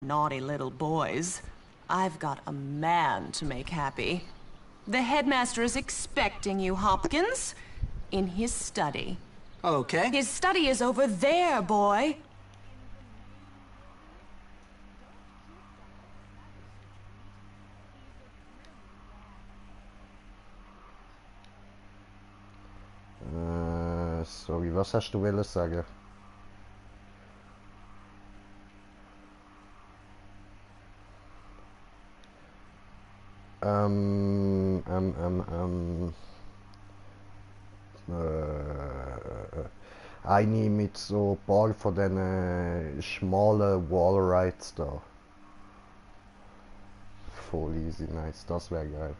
Naughty little boys. I've got a man to make happy. The headmaster is expecting you, Hopkins, in his study. Okay. His study is over there, boy. Sorry, was hast du wollen sagen? Eine mit so ein paar von den schmalen Wallrides da. Voll easy, nice, das wäre geil.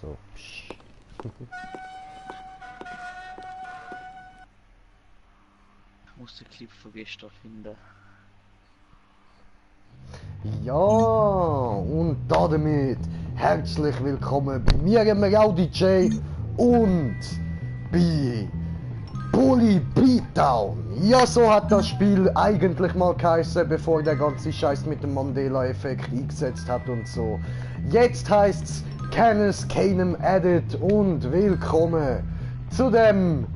So, psch. Ich muss den Clip von gestern finden. Ja, und damit herzlich willkommen bei mir, dem Raudi J und bei Bully Beatdown. Ja, so hat das Spiel eigentlich mal geheißen, bevor der ganze Scheiß mit dem Mandela-Effekt eingesetzt hat und so. Jetzt heißt's Canis Canem Edit und willkommen zu dem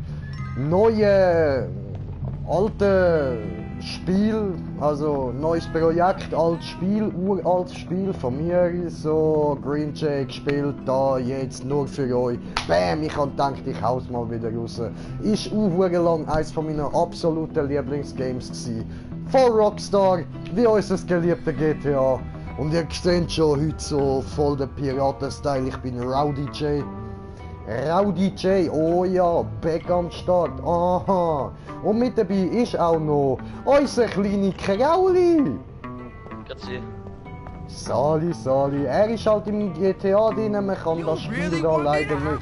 neuen, alten Spiel, also neues Projekt, altes Spiel, uraltes Spiel von mir, so Green Jay gespielt, da jetzt nur für euch. Bam, ich hab gedacht, ich hau's mal wieder raus. Ist lang eines von meinen absoluten Lieblingsgames gsi. Von Rockstar, wie unser geliebter GTA. Und ihr seht schon heute so voll der Piraten-Style, ich bin Raudi J. Raudi J, oh ja, Back am Start, aha. Und mit dabei ist auch noch unser kleine Krauli. Grazie. Sali, er ist halt im GTA drin, man kann das Spiel da leider nicht.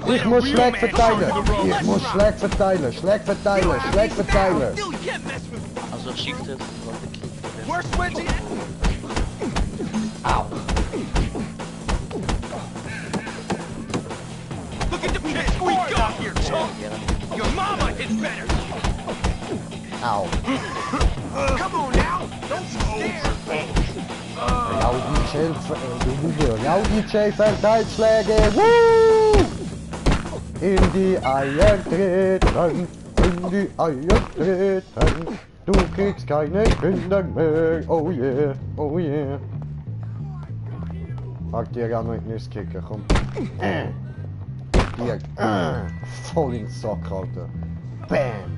Ich muss Schläge verteilen, Schläge verteilen. Also schickt es. Au. Look at the piss we got here, chump! Your mama hits better! Au. Come on now! Don't stare! Raudi J verteilt Schläge! Woo! In die Eier treten! Du kriegst keine Kinder mehr! Oh yeah! Mag dir gar nicht ins Kicken, komm! Hier, voll in den Sack, Alter. Bam!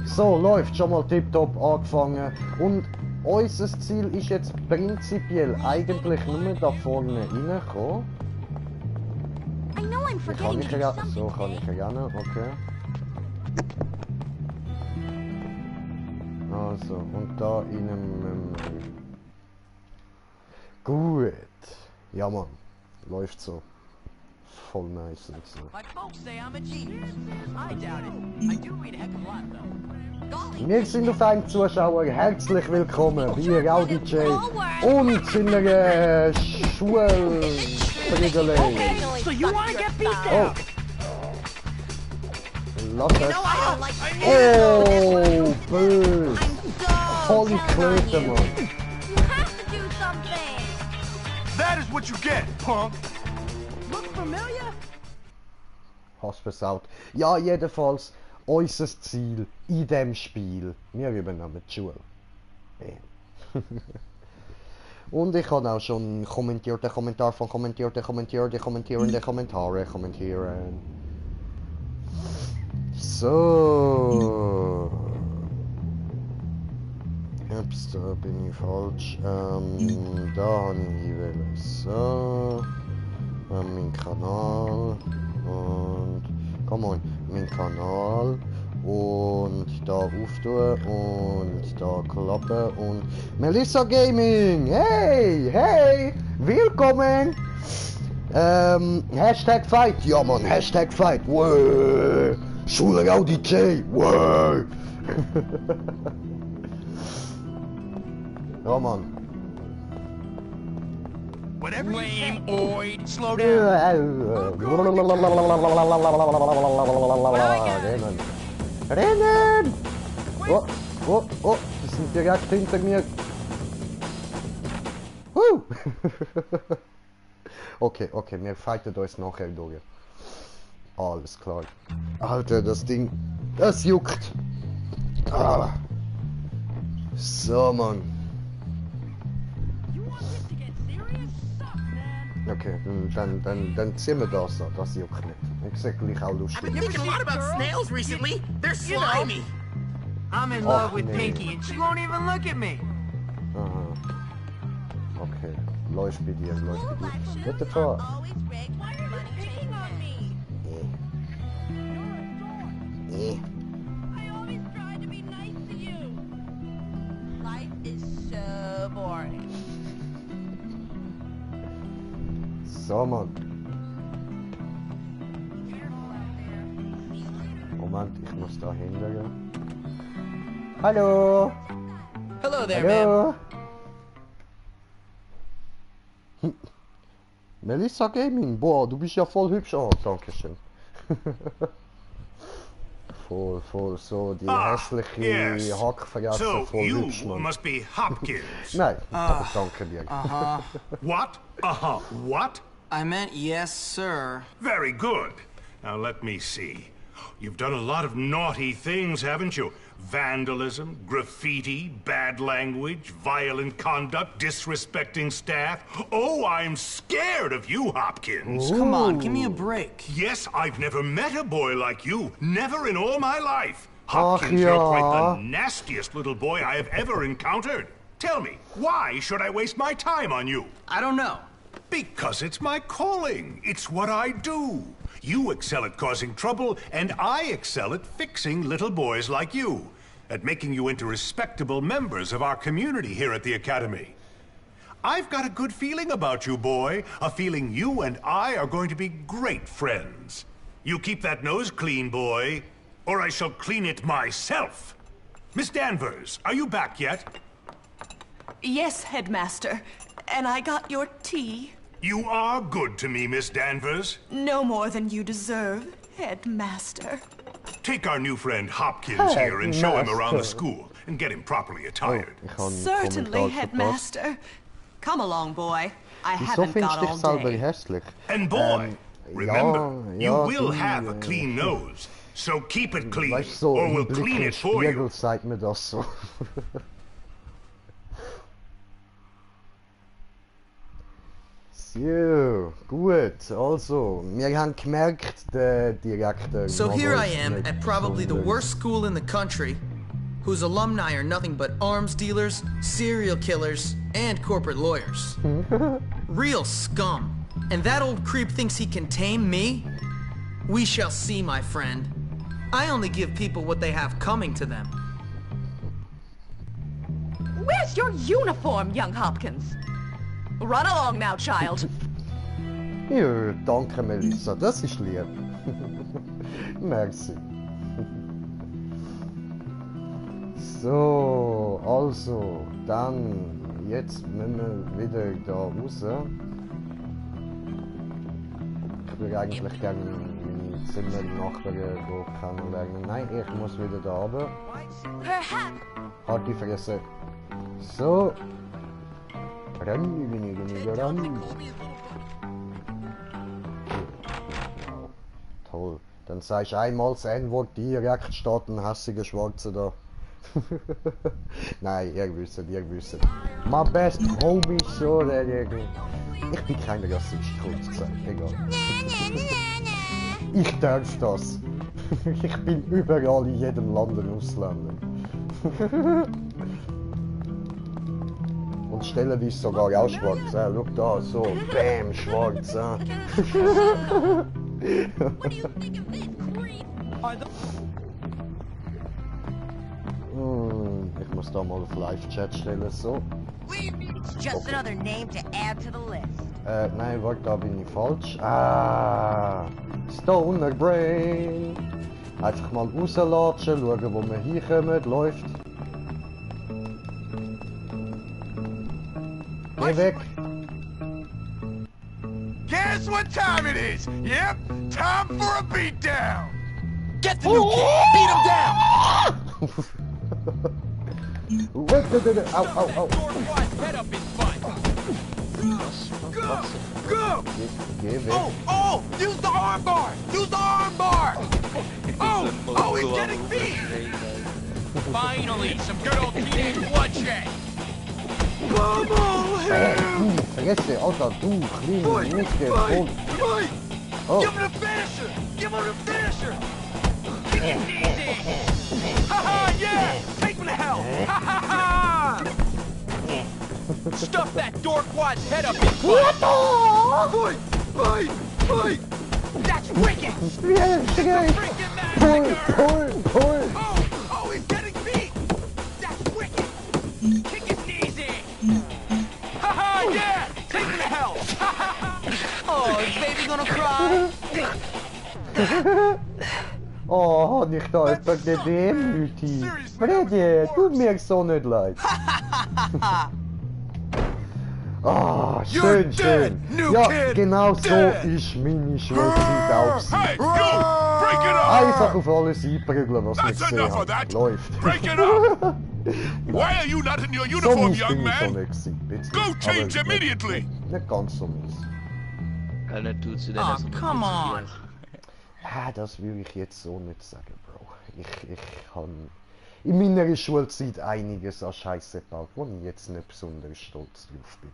So, läuft schon mal tipptopp angefangen. Und unser Ziel ist jetzt prinzipiell eigentlich nur da vorne reinkommen. Kann ich ja, so kann ich ja, okay. Also, und da in einem... Gut. Ja, Mann. Läuft so. Voll nice und so. Wir sind auf einen Zuschauer herzlich willkommen bei Raudi J und seiner Schulfriedelei. Oh! Lass es! Oh! Böse! Volle Klöte, Mann! That is what you get, punk! Hast versaut. Ja, jedenfalls, unser Ziel in dem Spiel, wir übernehmen die Schule. Und ich habe auch schon kommentierte Kommentare von kommentieren. So. Ups, da bin ich falsch. Da habe ich jeweils so. Mein Kanal. Und komm on, mein Kanal und da auftun und da klappen und Melissa Gaming, hey, willkommen, Hashtag Fight, ja man, Hashtag Fight, wow, Schule Raudi J, wow, ja man. Whatever you can, slow down. Rennen! Oh, oh, oh, die sind direkt hinter mir. Okay, okay, wir fighten uns nachher durch. Alles klar. Alter, das Ding, das juckt. Ah. So, Mann. Okay, dann ziehen wir das an, das juckt nicht. Ich sag gleich auch lustig. I've been thinking a lot about snails recently. They're slimy. I'm in love with Pinky and she won't even look at me. Aha. Okay, läuft bei dir, läuft bei dir. What the fuck? Nee. I always try to be nice to you. Life is so boring. So, Mann. Moment, ich muss da hingehen. Hallo! Hello there, ma'am. Hallo! Melissa Gaming, boah, du bist ja voll hübsch. Oh, danke schön. voll so die hässliche Hackfresse, So voll you hübsch, Mann. must be Hopkins. Nein, danke dir. What? What? I meant yes, sir. Very good. Now let me see. You've done a lot of naughty things, haven't you? Vandalism, graffiti, bad language, violent conduct, disrespecting staff. Oh, I'm scared of you, Hopkins. Come on, give me a break. Yes, I've never met a boy like you. Never in all my life. Hopkins, yeah. you're quite the nastiest little boy I have ever encountered. Tell me, why should I waste my time on you? I don't know. Because it's my calling. It's what I do. You excel at causing trouble, and I excel at fixing little boys like you, at making you into respectable members of our community here at the Academy. I've got a good feeling about you, boy. A feeling you and I are going to be great friends. You keep that nose clean, boy, or I shall clean it myself. Miss Danvers, are you back yet? Yes, Headmaster. And I got your tea. You are good to me, Miss Danvers. No more than you deserve, Headmaster. Take our new friend Hopkins here and show him around the school and get him properly attired. Certainly, Headmaster. Come along, boy. I Wieso haven't findest got du dich all selber day. hässlich? And boy, remember, you ja, will du, have a clean nose. So keep it clean, Weißt du, so or im we'll Blick clean im it for you. Spiegel zeigt mir das so. So, gut, also, wir haben gemerkt, der Direktor... So here I am at probably the worst school in the country, whose alumni are nothing but arms dealers, serial killers, and corporate lawyers. Real scum. And that old creep thinks he can tame me? We shall see, my friend. I only give people what they have coming to them. Where's your uniform, young Hopkins? Run along now, child. Ja, danke Melissa, das ist lieb. Merci. So, also, dann, jetzt müssen wir wieder da raus. Ich würde eigentlich gerne meine Zimmernachbarin kennenlernen. Nein, ich muss wieder da runter. Halt die Fresse. So. Ran. Wow. Toll. Dann sagst du einmal das N-Wort direkt statt ein hässiger Schwarzer da. Nein, ihr wisst. My best homie, so ich bin kein Rassist, kurz gesagt. Egal. Ich darf das. Ich bin überall in jedem Land ein Ausländer. Und stellenweise sogar auch schwarz. Schau da, so, bam, schwarz. Ich muss da mal auf Live-Chat stellen, so. It's just another name to add to the list. Nein, warte, da bin ich falsch. Ah, Stoner Brain. Einfach mal rauslatschen, schauen, wo wir hinkommen, läuft. Geh weg! Guess what time it is? Yep, time for a beatdown. Get the new kid! Beat him down! Au, au, au. Geh weg. Oh! Use the arm bar! Use the arm bar! Oh! Oh, he's getting beat! Finally, some good old teenage bloodshed! Vergesse, Alter, du, kleine Mucke, voll. Oh. Give him the finisher! Give him the finisher! Kick it easy! Ha-ha, yeah! Take him to hell! Ha-ha-ha! Stuff that dorkwad's head up his butt! Fight! Fight! Fight! That's wicked! Freaking massacre! Pull! Oh, he's getting beat! That's wicked! Kick it easy! Ha-ha, yeah! Take him to hell! Oh, is baby gonna cry? Oh, hab ich da etwa gedemütigt? Freddy, tut mir so nicht leid. Ah, schön, schön. Ja, genau so ist meine Schulzeit auch. Einfach auf alles einprügeln, was nicht gesehen hat. Läuft. Break it up! Why are you not in your So uniform, mies young bin ich schon man? nicht gewesen. Go change Aber immediately! Nicht ganz so mies. Alter, tut sie denn Oh, das noch come on. Ah, das würde ich jetzt so nicht sagen, Bro. Ich habe in meiner Schulzeit einiges an Scheiße gebaut, wo ich jetzt nicht besonders stolz drauf bin.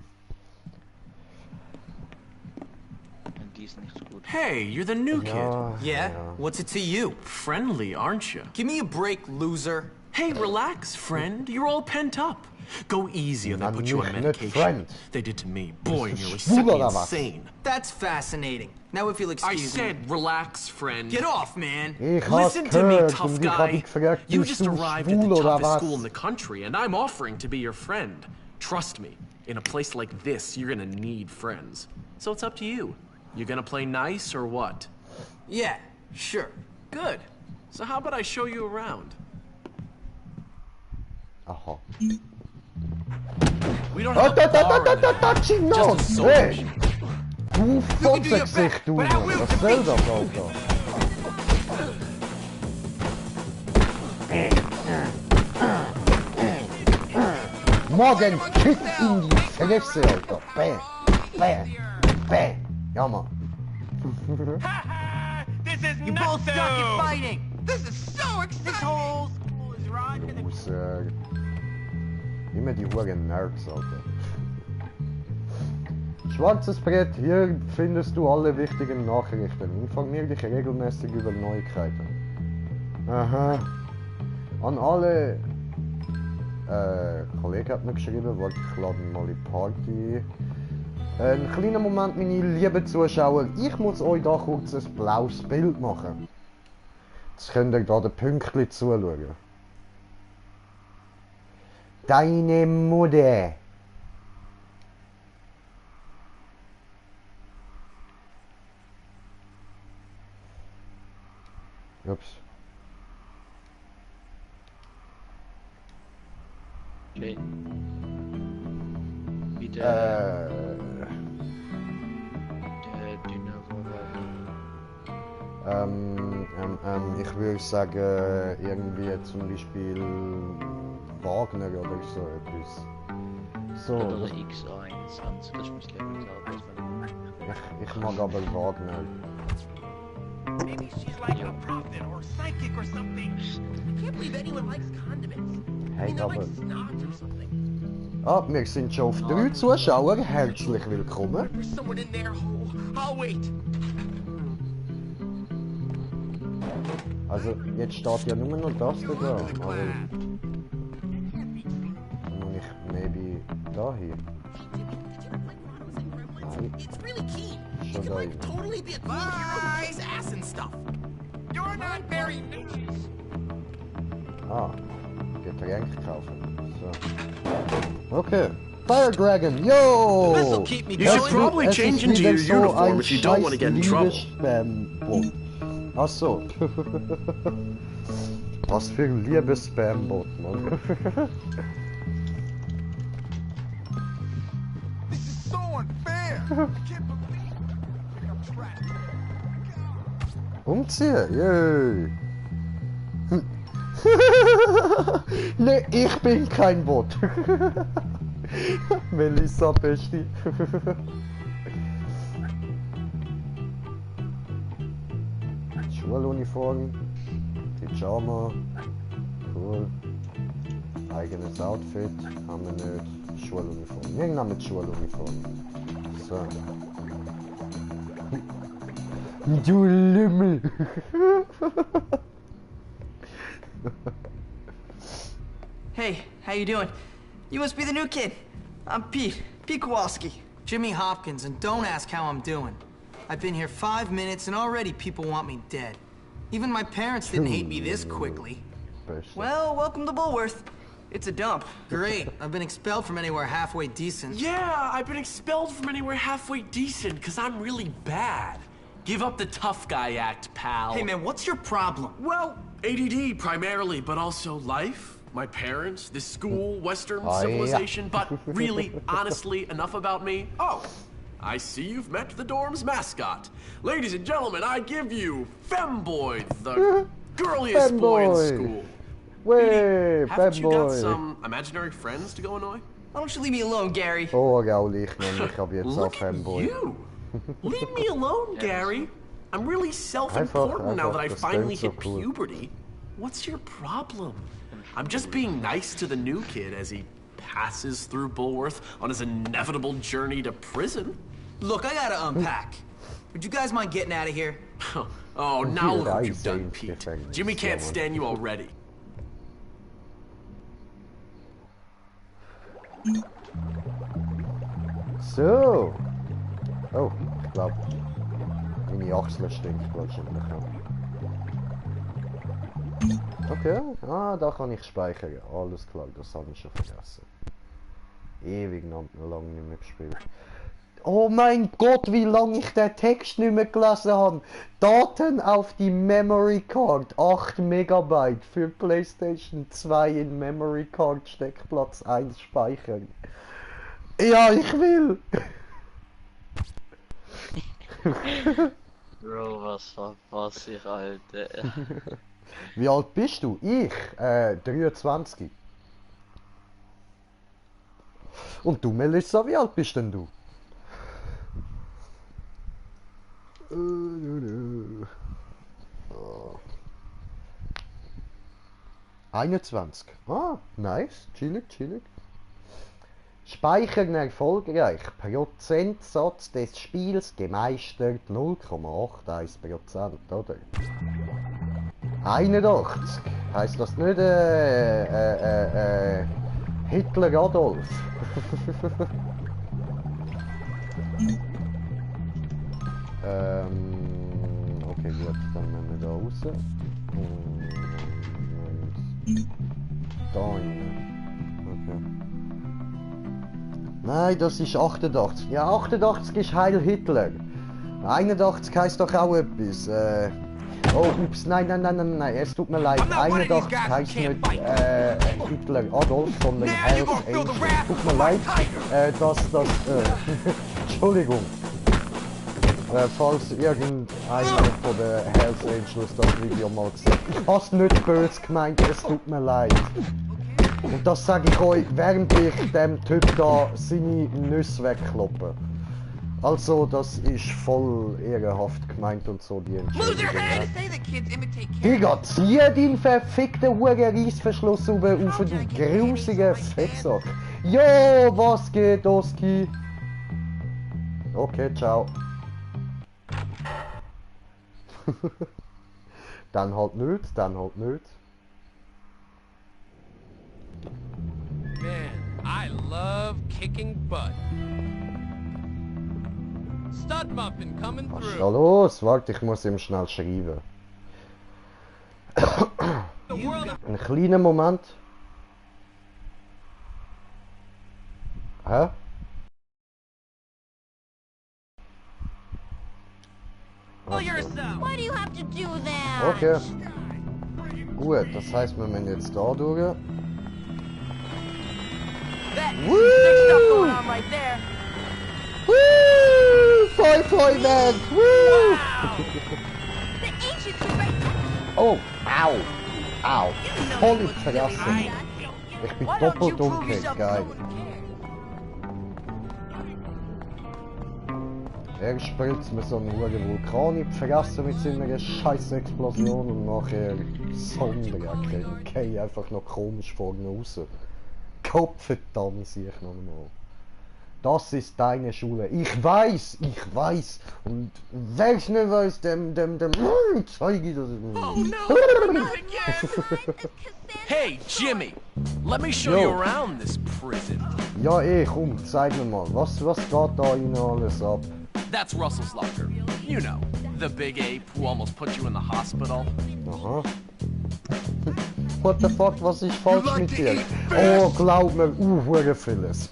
Die ist nicht so gut. Hey, you're the new kid. Yeah? What's it to you? Friendly, aren't you? Give me a break, loser. Hey, relax, friend. You're all pent up. Go easy or they'll Na, put you on nicht medication. friend. They did to me. Boy, Bist du nearly schwul set me oder was? insane. That's fascinating. Now if you'll I excuse me. said relax, friend. Get off, man. Ich hab's Listen to me, gehört tough und ich hab guy. dich gefragt, You bist just du arrived at schwul the oder toughest school in was? the country, and I'm offering to be your friend. Trust me, in a place like this, you're gonna need friends. So it's up to you. You gonna play nice or what? Yeah, sure. Good. So how about I show you around? Aha. We don't have a bar in there. Chino! Just a soda Hey! machine. Du Fotzengesicht, du! Was soll das, Alter? Morgen Kick in die Fresse, Alter! Bäh! Bäh! Bäh! Ja, Mann! This is You both suck at fighting! This is so exciting! This whole school is rocking Ich muss immer die Huren Nerds, Alter. Schwarzes Brett, hier findest du alle wichtigen Nachrichten. Informier dich regelmäßig über Neuigkeiten. Aha. An alle... Kollege hat mir geschrieben, warte, ich lade mal in die Party. Ein kleiner Moment, meine lieben Zuschauer. Ich muss euch da kurz ein blaues Bild machen. Jetzt könnt ihr da den Pünktchen zuschauen. Deine Mutter. Ups. Okay. Wieder der dünne Robert. Ich würde sagen, irgendwie zum Beispiel Wagner oder so etwas. So, Oder X21, das ist mein Level, ich mag aber Wagner. Maybe she's like a prophet or psychic or something. I can't believe anyone likes condiments. I Hey, mean, they're aber... like snobs or something. Ah, wir sind schon auf 3 Zuschauer. Herzlich willkommen. There's someone in there. Oh, I'll wait. Also, jetzt steht ja nur noch das da. Aber... Muss ich maybe da hier? Nein, It's really keen. schon da hin. Totally be a cool hero who kicks ass and stuff. You're not very nice. Ah, Getränk kaufen. So. Okay. Fire Dragon, yo! This'll keep me You should going. probably Es change ist into wieder your so uniform ein if you don't want to get in trouble. Liebes-Spam-Bot. Ach so. Was für ein Liebes-Spam-Bot, Mann. This is so unfair. I can't believe I'm trapped. Umziehen, yay! Ne, ich bin kein Bot. Melissa Besti. Schuluniform, Pyjama, cool. Eigenes Outfit, haben wir nicht. Schuluniform. Irgendwann mit Schuluniform. So. Du Lümmel! Hey, how you doing? You must be the new kid. I'm Pete Kowalski. Jimmy Hopkins, and don't ask how I'm doing. I've been here 5 minutes and already people want me dead. Even my parents didn't hate me this quickly. Well, welcome to Bullworth. It's a dump. Great. I've been expelled from anywhere halfway decent. Yeah, I've been expelled from anywhere halfway decent because I'm really bad. Give up the tough guy act, pal. Hey man, what's your problem? Well, ADD primarily, but also life, my parents, this school, Western civilization, but really, honestly, enough about me. Oh, I see you've met the dorm's mascot. Ladies and gentlemen, I give you Femboy, the girliest boy in school. Wait, haven't you got some imaginary friends to go annoy? Why don't you leave me alone, Gary? Oh, Raudi, ich nenne mich ab jetzt auch Look at Fanboy. you. Leave me alone, Gary. I'm really self-important now that I finally hit puberty. What's your problem? I'm just being nice to the new kid as he passes through Bullworth on his inevitable journey to prison. Look, I gotta unpack. Would you guys mind getting out of here? Oh, now look what you've done, Pete. Jimmy can't stand you already. So. Oh, ich glaube, meine Achsel stinkt wahrscheinlich. Okay, da kann ich speichern. Alles klar, das habe ich schon vergessen. Ewig lang nicht mehr gespielt. Oh mein Gott, wie lange ich den Text nicht mehr gelesen habe. Daten auf die Memory Card. 8 Megabyte für PlayStation 2 in Memory Card Steckplatz 1 speichern. Ja, ich will! Bro, was verpasse ich, Alter? Wie alt bist du? Ich? 23. Und du, Melissa, wie alt bist denn du? 21. Ah, nice. Chillig, chillig. Speichern erfolgreich. Prozentsatz des Spiels gemeistert 0,81%, oder? 81. Heißt das nicht Hitler Adolf? Okay, gut, dann nehmen wir da raus. Und da rein. Okay. Nein, das ist 88. Ja, 88 ist Heil Hitler. 81 heisst doch auch etwas. Oh, ups, nein, es tut mir leid. 81 heisst nicht Hitler Adolf, sondern Hells Angels. Tut mir leid, Entschuldigung. Falls irgendeiner von den Hells Angels das Video mal gesehen hat. Ich hab's nicht böse gemeint, es tut mir leid. Und das sage ich euch, während ich dem Typ da seine Nüsse wegkloppe. Also, das ist voll ehrenhaft gemeint und so, die Entschuldigung. Digga, zieh deinen verfickten Huren-Reissverschluss auf, du grusiger Fettsack. Jo, was geht, Oski? Okay, ciao. Dann halt nicht, dann halt nicht. Man, I love kicking butt. Stud muffin coming Was ist through. da los? Warte, ich muss ihm schnell schreiben. Einen kleinen Moment. Hä? Why do you have to do that? Okay. Gut, das heißt, wir müssen jetzt da durch. That sick stuff going on right there. Woo! Foi, man! Woo! The ancients were right. Oh, ow! Au, voll in die Fresse. Ich bin doppelt umgekehrt, geil. Er spritzt mir so einen Vulkan in die Fresse mit seiner scheiß Explosion und nachher Sonderjacke. Ich gehe einfach noch komisch vorne raus. Kopfverdammt, sehe ich noch einmal. Das ist deine Schule. Ich weiß. Und wer es nicht weiß, dem zeige ich das. Oh no, not again! Hey, Jimmy, let me show you around this prison. Ja, komm, zeig mir mal. Was geht da innen alles ab? That's Russell's locker. You know, the big ape who almost put you in the hospital. Aha. What the fuck, was ist falsch mit dir? Oh, glaub mir, hure vieles.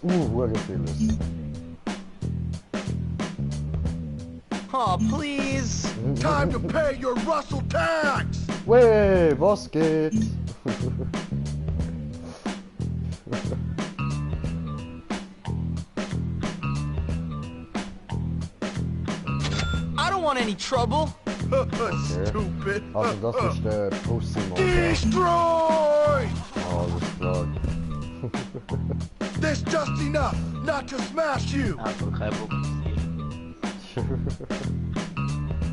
Oh, please. Time to pay your Russell tax. Wey, was geht? I don't want any trouble. Stupid. Also das ist der Pussy-Mod. Destroy! Alles klar. There's just enough not to smash you.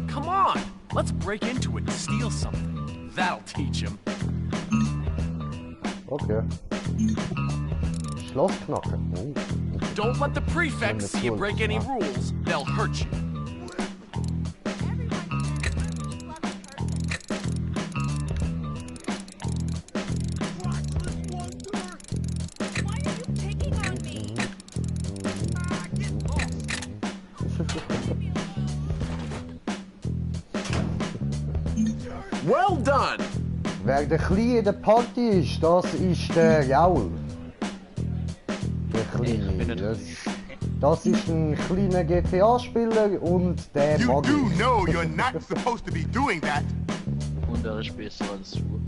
Come on, let's break into it and steal something. That'll teach him. Okay. Schlossknacken. Oh. Don't let the prefects see you break any rules. They'll hurt you. Well done! Wer der Kleine in der Party ist, das ist der Jaul. Der Kleine. Das ist ein kleiner GTA-Spieler und der You mag do ich. know you're not supposed to be doing that. Und er ist besser als du.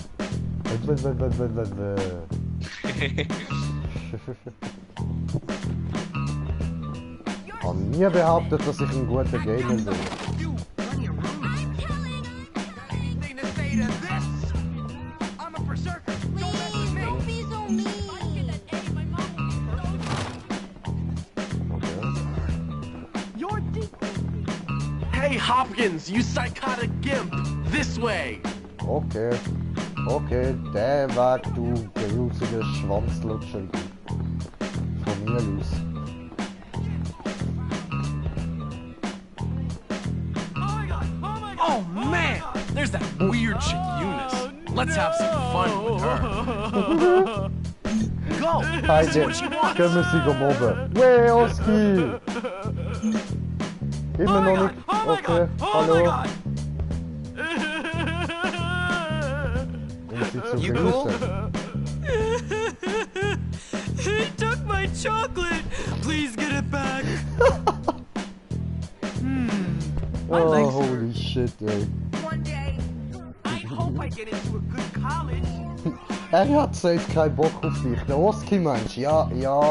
Ich habe nie behauptet, dass ich ein guter Gamer bin. Hey Hopkins, you psychotic gimp! This way! Okay, der Weg, du grusiger Schwanzlutscher. Von mir aus. Oh man! There's that weird chick Eunice. Let's have some fun with her. Go! This is what she wants! Können wir sie mobben? Wey, Oski! Immer noch nicht. Okay, hallo. Um sie zu begrüßen. He took my chocolate! Please get it back! Oh, holy shit, ey. One day, I hope I get into a good college. Hat safe keinen Bock auf dich. Der Oski meinst du? Ja,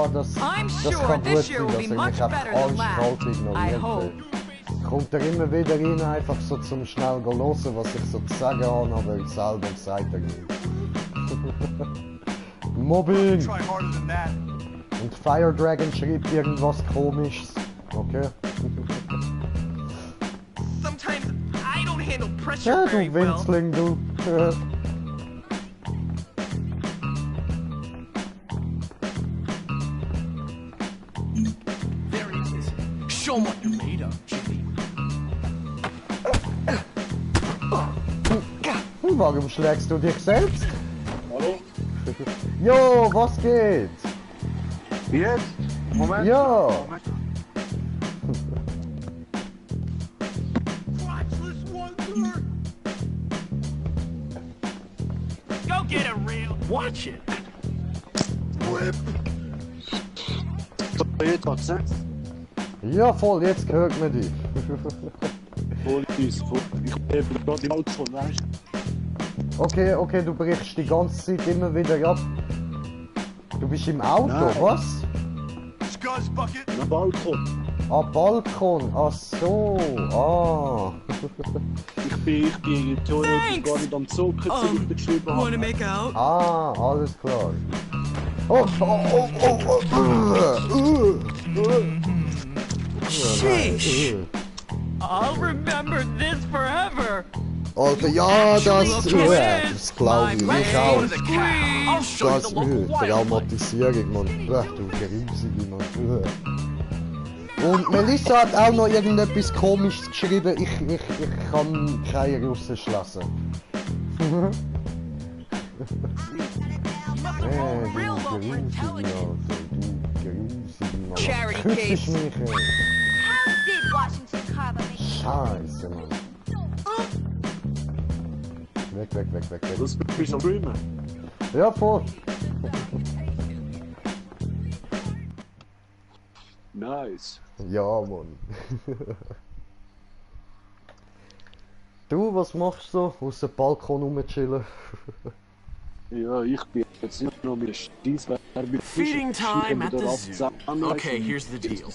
das kann gut sein, dass er mich einfach arschkalt ignoriert hat. Kommt er immer wieder rein, einfach so zum schnell hören, was ich so zu sagen habe, aber ich selber sagt er nicht. Mobbing! Und Fire Dragon schreibt irgendwas Komisches. Okay. Sometimes I don't handle pressure Ja, very du well. Winzling, du. There he is. Show him what you're made of, Jimmy. Warum schlägst du dich selbst? Hallo? Jo, was geht? Jetzt? Moment. Ja. Moment. Go get a reel. Watch it. Jetzt hat's, ne? Ja, voll, jetzt hört man dich. Voll ist, voll. Ich bin gerade im Auto, weißt du? Okay, du brichst die ganze Zeit immer wieder ab. Du bist im Auto, Nein. was? Na, Balkon. Ah, Balkon, ach so, ah. Ich bin theoretisch gar nicht am Zug, als ich geschrieben habe. Wanna make out? Ah, alles klar. Oh. Sheesh. I'll remember this forever. Alter, ja, das glaube ich auch. Das Traumatisierung, Mann. Du Grusige, Mann. Und Melissa hat auch noch irgendetwas Komisches geschrieben. Ich kann keine Russisch lesen. Charity case. How did Washington Carver make Scheiße, Mann. Weg. Das bist du am Streamen? Ja, voll. Nice. Ja, Mann. Du, was machst du? Aus dem Balkon rumchillen? Ja, ich bin jetzt nicht noch mit der Stießwerbung. Feeding time at the zoo. Okay, here's the deal.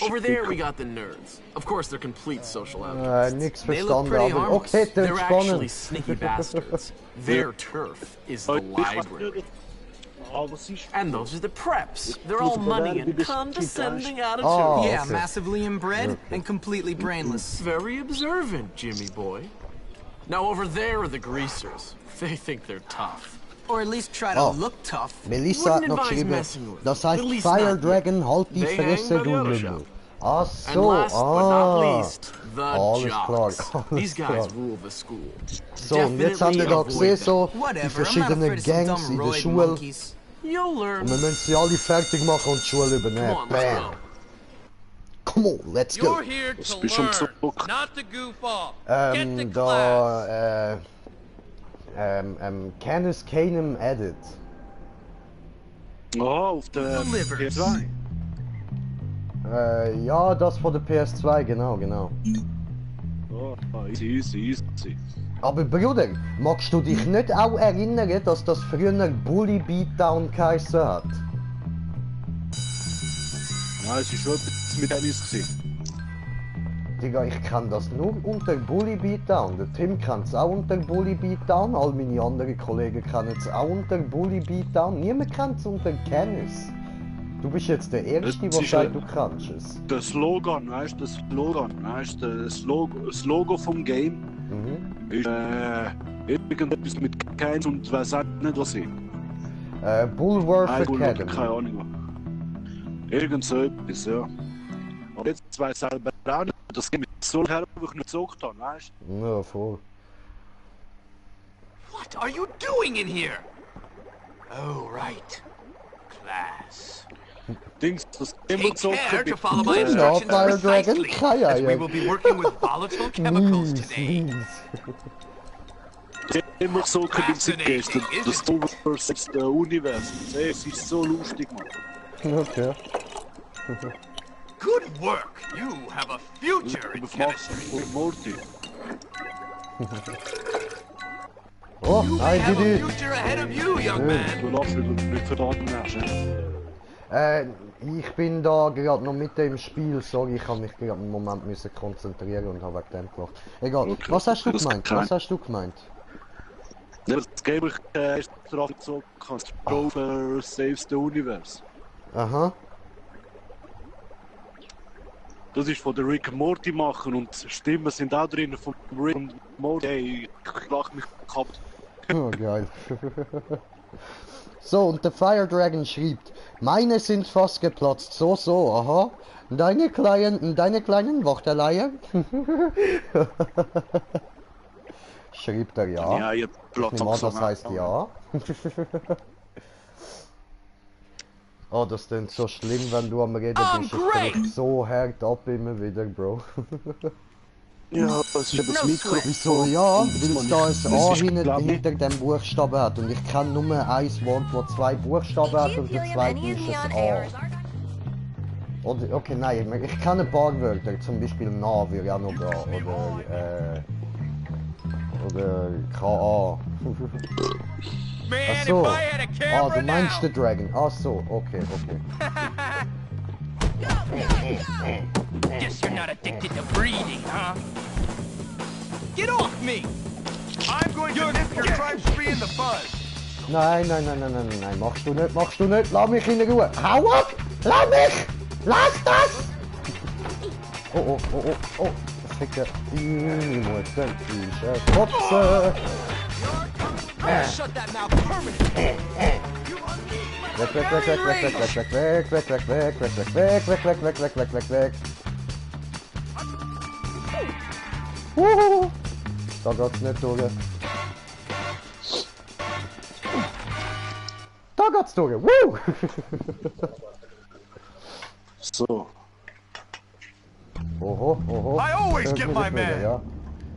Over there we got the nerds. Of course, they're complete social outcasts. Nix They look verstanden, pretty aber harmless. okay, They're das ist actually spannend. sneaky bastards. Their turf is the library. And those are the preps. They're all money and condescending attitude. Oh, Yeah, okay. massively inbred and completely brainless. Very observant, Jimmy boy. Now over there are the greasers. They think they're tough. Or at least try to Oh. look tough. Melissa hat Wouldn't noch advise geschrieben, messing with das them. heißt At least Fire not Dragon, halt die They hang Fresse, by the du auto Lümmel. shop. Ach And so, last but not ah. least, the Alles klar, jocks. alles These guys klar. rule the school. So, und jetzt haben wir da gesehen, so die Whatever, I'm not verschiedenen afraid of some Gangs dumb in der roid Schule. monkeys. You'll learn. Und wir müssen sie alle fertig machen und die Schule übernehmen. Come on, let's Bam! Come on, let's go! You're here to bist du am learn, Zug? not to goof off. Get to class. Canis Canem Edit. Oh, auf der PS2. Ja, das von der PS2, genau. Oh, easy. Aber Bruder, magst du dich nicht auch erinnern, dass das früher Bully Beatdown geheißen hat? Nein, es war schon etwas mit Tennis gewesen. Digga, ich kann das nur unter Bully Beatdown. Der Tim kennt es auch unter Bully Beatdown. All meine anderen Kollegen kennen es auch unter Bully Beatdown. Niemand kennt es unter Canis. Du bist jetzt der Erste, der sagt, du kannst es. Der Slogan, weißt du, das Logo vom Game ist irgendetwas mit Keins und weiß auch nicht was ich. Bulworth Keine Academy. Ahnung. Irgend so etwas, ja. Aber jetzt weiß ich selber auch nicht, das Game ist so her, wo ich nicht gezockt habe, weißt du? Ja, voll. What are you doing in here? Oh, right. Class. Dings, das Game Take gezockt care to follow my Ja, instructions Fire Dragon, precisely, as we will be working with volatile chemicals today. Immer so bin gestern. Das Star Wars Universum. Es ist so lustig, Mann. Okay. Good work. You have a future in chemistry. Und Morty. Oh, You hi, have a Didi. future ahead of you, young man. Du lachst nicht verraten hast, Ich bin da gerade noch mitten im Spiel, sorry, ich habe mich gerade einen Moment müssen konzentrieren und habe wegen dem gelacht. Egal, Okay, was hast du das gemeint? kann- Was hast du gemeint? Ja, das Game ist drauf gezogen, kannst Rover Saves the Universe. Aha. Das ist von der Rick and Morty machen und Stimmen sind auch drin von Rick und Morty. Hey, ich lach mich kaputt. Oh, geil. So, und der Fire Dragon schreibt, meine sind fast geplatzt, so, aha. Deine kleinen Worteleien? Schreibt er ja. Ja, ihr Ich Platz nehme an, das heißt ja. Oh, das klingt so schlimm, wenn du am Reden bist. Ich drück so hart ab immer wieder, Bro. Ja, das ist eben das Mikro. Wieso ja? Weil es da ein A hinter dem Buchstaben hat. Und ich kenne nur ein Wort, das zwei Buchstaben hat und der zweite ist ein A. Oder, okay, nein, ich kenne ein paar Wörter, zum Beispiel Na würde auch noch gehen. Oder KA. Ach so. Ah, du meinst den Dragon. Ach so, okay. Guess you're not addicted to breeding, huh? Get off me! I'm going to nip your tribe tree in the bud. Nein, nein, nein, nein, nein, nein, machst du nicht, machst du nicht. Lass mich in Ruhe. Hau ab! Lass mich! Lass das! Oh, oh, oh, oh, oh. Ficker. Ich muss den Fischer kotzen. Shut that mouth permanently. Weg, weg, weg, weg, weg, weg, weg, weg, weg, weg, weg, weg, weg, weg, weg, weg, weg, weg, weg, weg. Da geht's nicht durch. Da geht's durch. Woo! So. Oho, oho. I always get my man. Ja.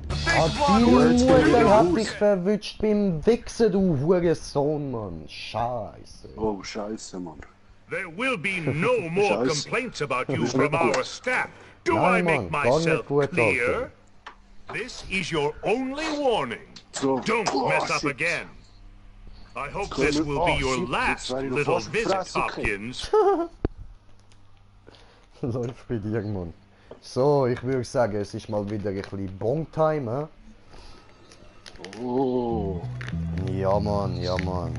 The Ah, big die blonde Mutter hat raus. dich verwünscht beim Wichsen, du Hurensohn, Mann. Scheiße. Oh, scheiße, Mann. There will be no more Scheiße. complaints about you Das ist from nicht gut. our staff. Do Nein, I make Mann, gar nicht myself gut, clear? This is your only warning. So. Don't Oh, mess up shit. again. I hope Komm, this will be oh, your shit, last jetzt werde ich noch little fast visit, gefressen, okay. Hopkins. Läuft bei dir, Mann. So, ich würde sagen, es ist mal wieder ein bisschen Bong-Time, Oh. Ja, Mann, ja, Mann.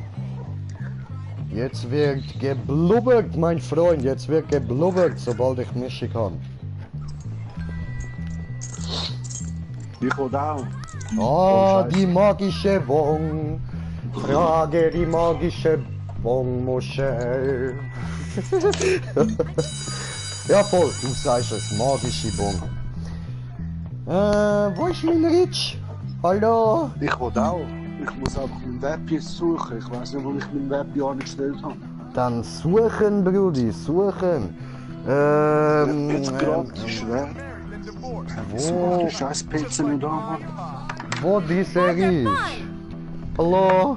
Jetzt wird geblubbert, mein Freund, jetzt wird geblubbert, sobald ich mischen kann. Ich will auch. Ah, Scheiße. die magische Bong. Frage die magische Bongmuschel. Ja, voll, du sagst es, magische Bong. Wo ist mein Ritsch? Hallo? Ich will auch. Ich muss einfach meinen Web jetzt suchen. Ich weiß nicht, wo ich meinen Web angestellt habe. Dann suchen, Brudi, suchen. Jetzt gerade schwer. Wieso macht die scheiß PC nicht an, Mann? Wo dieser ist? Hallo?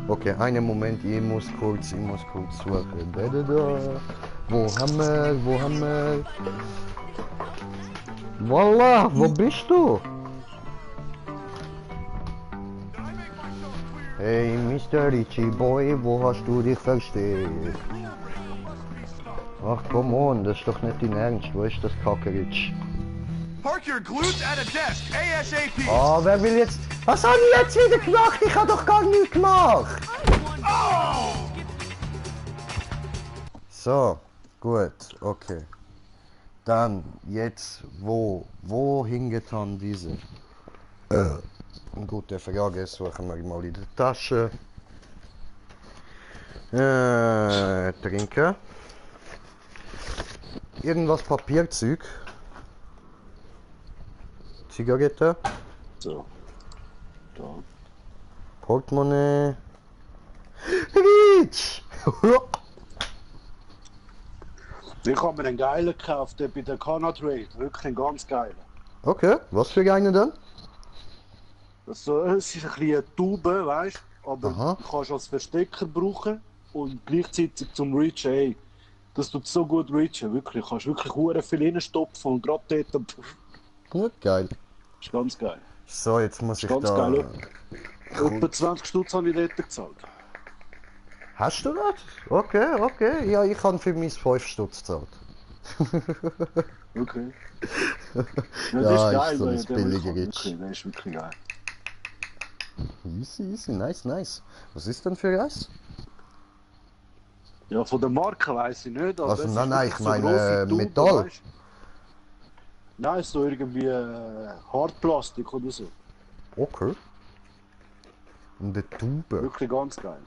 Okay, einen Moment, ich muss kurz suchen. Wo haben wir? Voila, wo bist du? Hey, Mr. Richie Boy, wo hast du dich versteckt? Ach, come on, das ist doch nicht dein Ernst, wo ist das Kackeritsch? Park your glutes at a desk, ASAP. Ah, wer will jetzt... Was habe ich jetzt wieder gemacht? Ich habe doch gar nichts gemacht! Oh! So, gut, okay. Dann, jetzt, wo hingetan diese? Gute Frage, suchen wir mal in der Tasche. Trinken. Irgendwas Papierzeug. Zigarette. So. Da. Portemonnaie. Ritsch! Ich habe mir einen geilen gekauft, der bei der Canis Canem. Wirklich einen ganz geilen. Okay, was für einen denn? Also, es ist ein bisschen eine Tube, weißt du? Aber Aha. du kannst als Verstecker brauchen und gleichzeitig zum Reachen. Ey, das tut so gut reachen, wirklich. Du kannst wirklich hure viel reinstopfen und gerade dort. Gut, geil. Ist ganz geil. So, jetzt muss ich Ganz da... geil. Etwa 20 Stutz habe ich dort gezahlt. Hast du das? Okay, okay. Ja, ich habe für mich 5 Stutz gezahlt. Okay. Ja, das ist geil, so weil ein der billiger wirklich- Ritsch. Der ist wirklich geil. Easy, easy, nice, nice. Was ist denn für Eis? Ja, von der Marke weiss ich nicht. Aber Also, es nein, ist nein, wirklich ich meine, grosse Tube, Metall. weisst? Nein, so irgendwie Hartplastik oder so. Okay. Und die Tube. Wirklich ganz geil.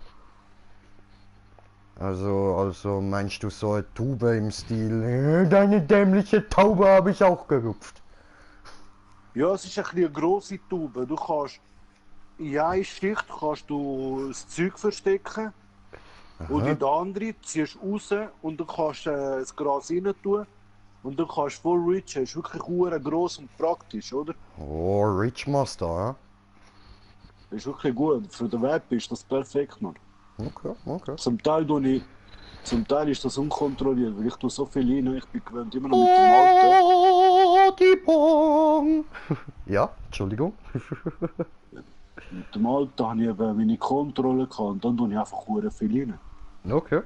Also meinst du so eine Tube im Stil, deine dämliche Taube habe ich auch gerupft. Ja, es ist ein bisschen eine grosse Tube. Du kannst in einer Schicht kannst du das Zeug verstecken. Und in der anderen ziehst du raus und du kannst das Gras rein tun. Und du kannst voll reachen. Das ist wirklich hure gross und praktisch, oder? Oh, Rich Master, ja? Das ist wirklich gut. Für den Web ist das perfekt, Mann. Okay, okay. Zum Teil ist das unkontrolliert, weil ich tue so viel rein. Ich bin gewöhnt immer noch mit dem Alten. Oh, die Bong! Ja, Entschuldigung. Mit dem Alten habe ich eben meine Kontrolle gehabt und dann tue ich einfach hure viel rein. Okay.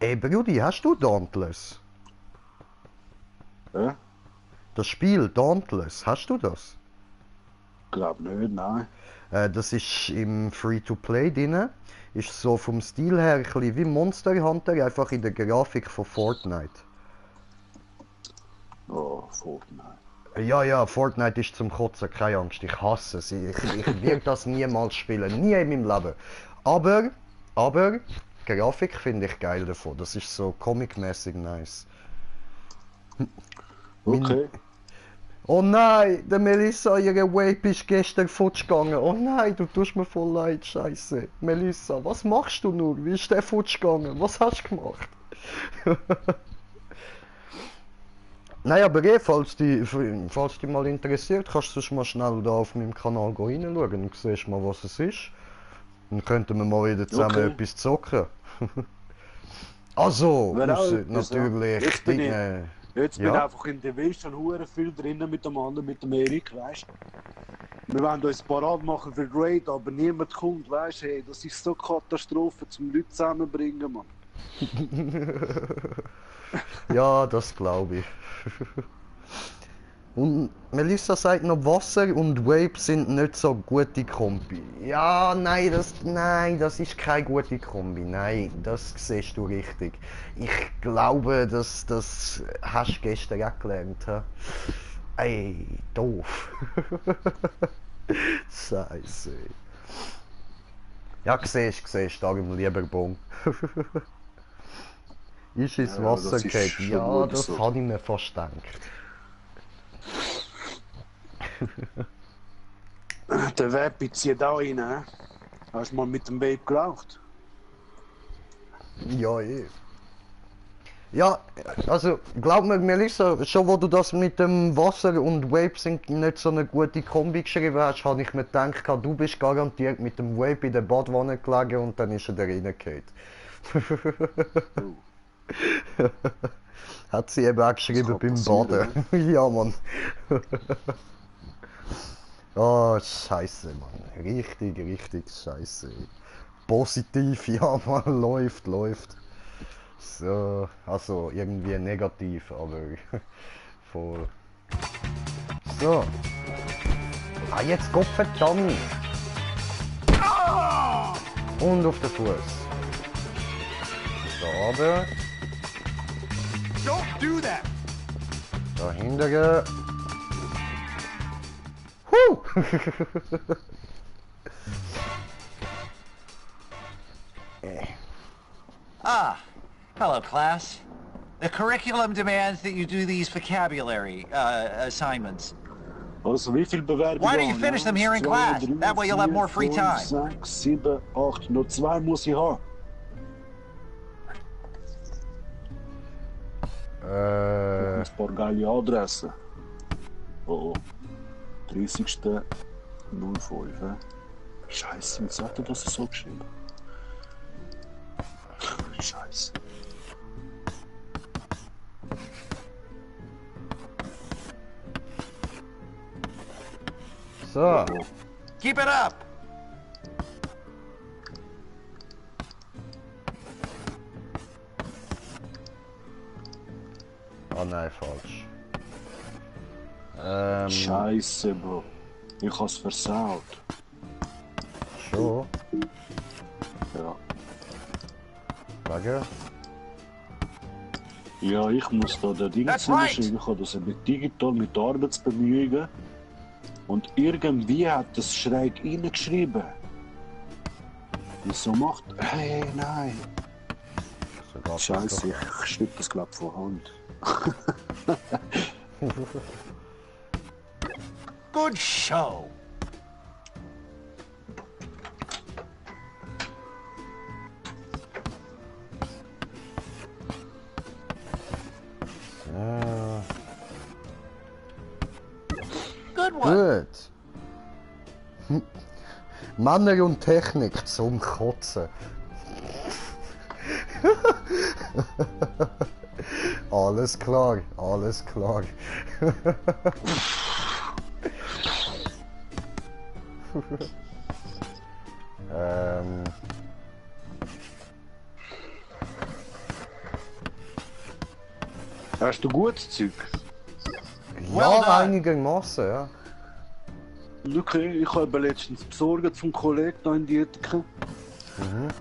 Ey, Brudi, hast du Dauntless? Ja? Das Spiel Dauntless, hast du das? Glaub nicht, nein. Das ist im Free-to-Play drin. Ist so vom Stil her ein bisschen wie Monster Hunter, einfach in der Grafik von Fortnite. Oh, Fortnite. Ja, Fortnite ist zum Kotzen, keine Angst, ich hasse es. Ich werde das niemals spielen, nie in meinem Leben. Aber, Grafik finde ich geil davon. Das ist so comic-mäßig nice. Okay. Oh nein, der Melissa, ihre Vape ist gestern futsch gegangen. Oh nein, du tust mir voll leid, Scheiße. Melissa, was machst du nur? Wie ist der futsch gegangen? Was hast du gemacht? Nein, aber falls dich mal interessiert, kannst du mal schnell da auf meinem Kanal reinschauen und siehst mal, was es ist. Dann könnten wir mal wieder zusammen etwas zocken. Also, natürlich. Jetzt bin ich einfach in der Welt schon hure viel drinnen mit dem anderen, mit dem Erik, weißt du? Wir wollen uns parat machen für Raid, aber niemand kommt, weißt du? Hey, das ist so eine Katastrophe zum Leute zusammenbringen, Mann. Ja, das glaube ich. Und Melissa sagt noch, Wasser und Vape sind nicht so gute Kombi. Ja, nein, das ist keine gute Kombi. Nein, das siehst du richtig. Ich glaube, das hast du gestern auch gelernt. Ey, doof. Scheiße. Ja, siehst, darum lieber Bon. Ist ins Wasser gefallen. Ja, das habe ich mir fast gedacht. Der Vape zieht auch rein, hä? Hast du mal mit dem Vape geraucht? Ja, eh. Ja, also glaub mir, Melissa, schon wo du das mit dem Wasser und Vape sind nicht so eine gute Kombi geschrieben hast, habe ich mir gedacht, du bist garantiert mit dem Vape in der Badwanne gelegen und dann ist er da reingefallen. Hat sie eben auch geschrieben beim Baden. Ja, Mann. Oh, scheiße, Mann. Richtig scheiße. Positiv, ja, Mann, läuft. So, also irgendwie negativ, aber voll. So. Ah, jetzt Gott verdammt. Und auf den Fuß. Da oben. Don't do that. Dahinter. Ah, hello, class. The curriculum demands that you do these vocabulary assignments. Also, wie viel Bewerbungen? Why don't you finish them here in class? That way you'll have more free time. 6, 7, 8, nur 2 muss ich haben. Ein paar geile Adressen. Oh. 30.05. Scheiße, mit sagt er, dass er so geschrieben? Scheiße. So. Keep it up! Oh nein, falsch. Scheiße, Bro. Ich hab's versaut. Schon? Ja. Wegen? Ja, ich muss da den Ding hinschreiben. Ich habe das mit digital mit Arbeitsbemühungen. Und irgendwie hat das schräg reingeschrieben. Wieso macht... Hey, nein. Scheiße, ich schreibe das glaub von Hand. Good show. Good one. Gut. Männer und Technik zum Kotzen. Alles klar. Hast du gutes Zeug? Ja, einigermaßen, ja. Okay, ich habe letztens besorgt vom Kollegen hier in Dietike.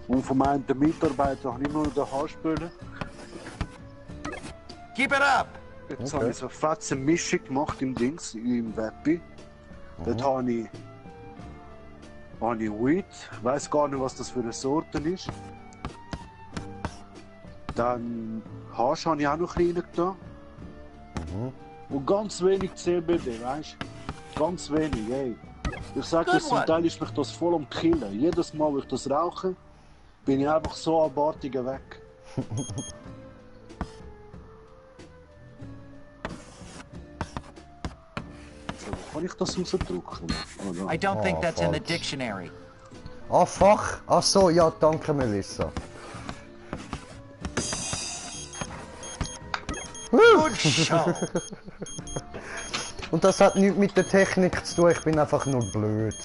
Und von meinen Mitarbeitern habe ich immer noch den Haarspüler. Keep it up! Jetzt habe ich so eine fette Mischung gemacht im Dings, im Webby. Dort habe ich Weed. Ich weiß gar nicht, was das für eine Sorte ist. Dann Hasch habe ich auch noch rein getan. Und ganz wenig CBD, weißt du? Ganz wenig, ey. Ich sage dir, zum Teil ist mich das voll am Killen. Jedes Mal, wenn ich das rauche, bin ich einfach so abartiger weg. So, kann ich das rausdrücken? I don't think that's in the dictionary. Ah, Fach? Ach so, ja, danke Melissa. Good show. Und das hat nichts mit der Technik zu tun, ich bin einfach nur blöd.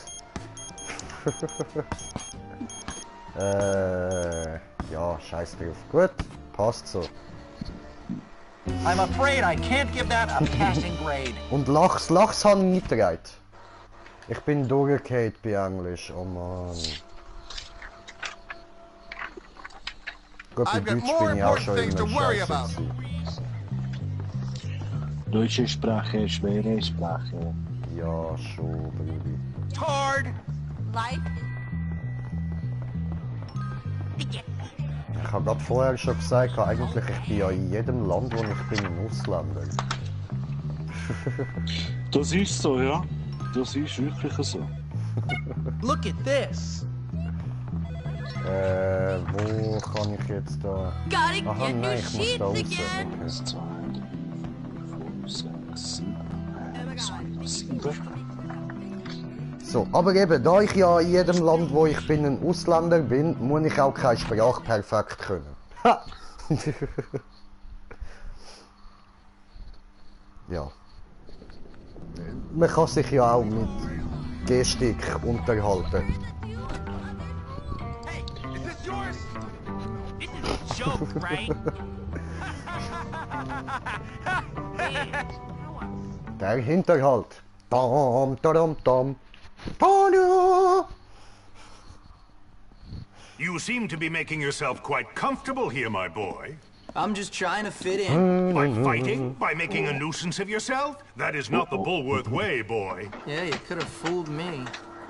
Ja, scheiß drauf. Gut, passt so. I'm afraid I can't give that a passing grade. Und Lachs habe ich nicht getragen. Ich bin durchgefallen bei Englisch, oh Mann. Gut, bei Deutsch bin ich auch schon immer scheiße. Deutsche Sprache, schwere Sprache. Ja, schon, Brudi. Hard. Life Ich habe gerade vorher schon gesagt, eigentlich ich bin ja in jedem Land, wo ich bin, ein Ausländer. Das ist so, ja. Das ist wirklich so. Look at this. Wo kann ich jetzt da... gotta Aha, get new nein, ich muss sheets da raus. again. Okay. 1, 2, 3, 4, 5, 6, 7, 7. So, aber eben, da ich ja in jedem Land, wo ich bin, ein Ausländer bin, muss ich auch keine Sprache perfekt können. Ha! Ja. Man kann sich ja auch mit Gestik unterhalten. Hey, is this yours? This is a joke, right? Der Hinterhalt. Dam, dam, dam. You seem to be making yourself quite comfortable here, my boy. I'm just trying to fit in. By fighting? By making a nuisance of yourself? That is not the Bullworth way, boy. Yeah, you could have fooled me.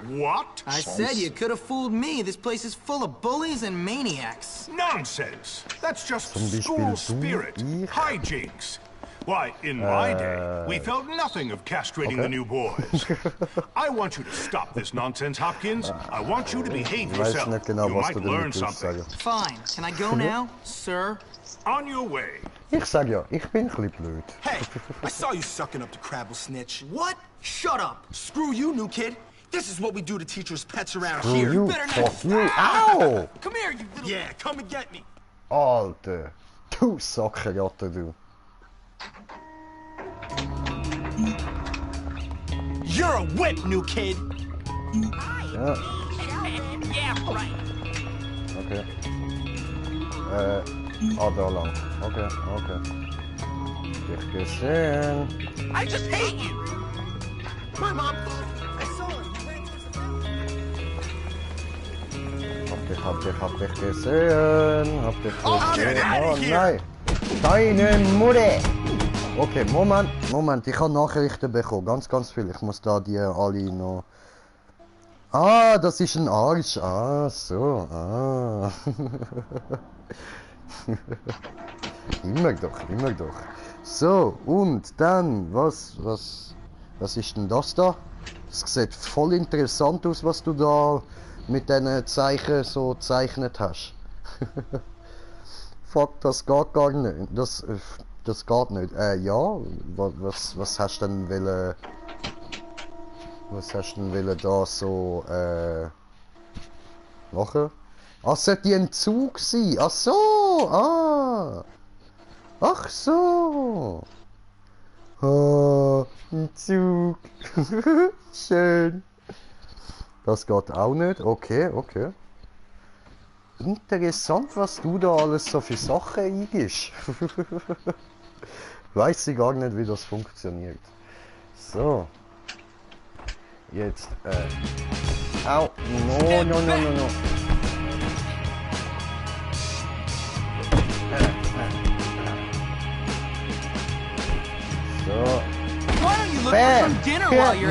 What? I said you could have fooled me. This place is full of bullies and maniacs. Nonsense! That's just Zum Beispiel school du, spirit. ich. Hijinks. Why, in my day, we felt nothing of castrating the new boys. I want you to stop this nonsense, Hopkins. I want you to behave Ich weiß yourself. nicht genau, You was might du learn damit willst something. sagen. Fine. Can I go now, sir? On your way. Ich sag ja, ich bin ein bisschen blöd. Hey, I saw you sucking up to Crabble Snitch. What? Shut up. Screw you, new kid. This is what we do to teachers' pets around Screw here. you, Better fuck not. you, ow! Come here, you little. Yeah, come and get me. Alter, du Sackerratte, du. You're a whip, new kid. Ja, Yeah, right. okay. Da lang. Okay, okay. Dich gesehen. I just hate you. My mom called. I saw him. He ran to his Hab dich gesehen. Hab dich Oh, get gesehen. out Oh of here. nein. Deine Mutter. Okay, Moment, ich habe Nachrichten bekommen, ganz viel. Ich muss da die alle noch... Ah, das ist ein Arsch. Ah, so, ah. Immer doch. So, und dann, was ist denn das da? Es sieht voll interessant aus, was du da mit diesen Zeichen so gezeichnet hast. Fuck, das geht gar nicht. Das geht nicht. Ja, was hast du denn wollen... Was hast du denn wollen da so, machen? Ah, es sollte ein Zug sein. Ach so, ah. Ach so. Ah, ein Zug. Schön. Das geht auch nicht. Okay. Interessant, was du da alles so für Sachen eingibst. Weiß ich gar nicht, wie das funktioniert. So. Jetzt, Au! No, no, no, no, no. So. Bam! Hit,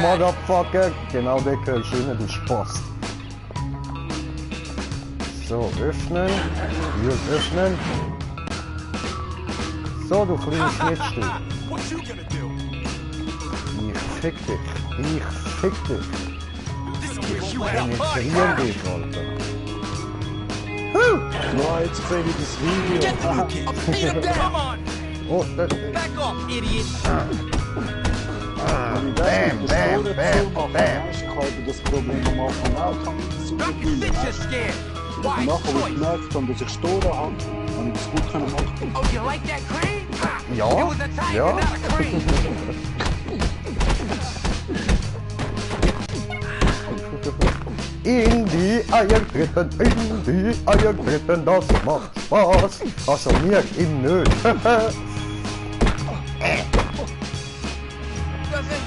Motherfucker! Genau der gehört schön, du Spaß. So, öffnen. Hier öffnen. So, du kleines Schnittstück. Ich fick dich. Ich fick dich. Ich penetriere dich, Alter. Ja, jetzt sehe ich das Video. Oh, das... Back off, idiot! Bam, bam, bam, bam. Ich habe das Problem am Anfang auch. Und nachher, wo ich gemerkt habe, dass ich Storen habe, habe ich das gut machen. Oh, you like that crane? Ja, It was a tiger, ja. not a crane. In die Eier treten, das macht Spaß. Also mir im Nöt. Doesn't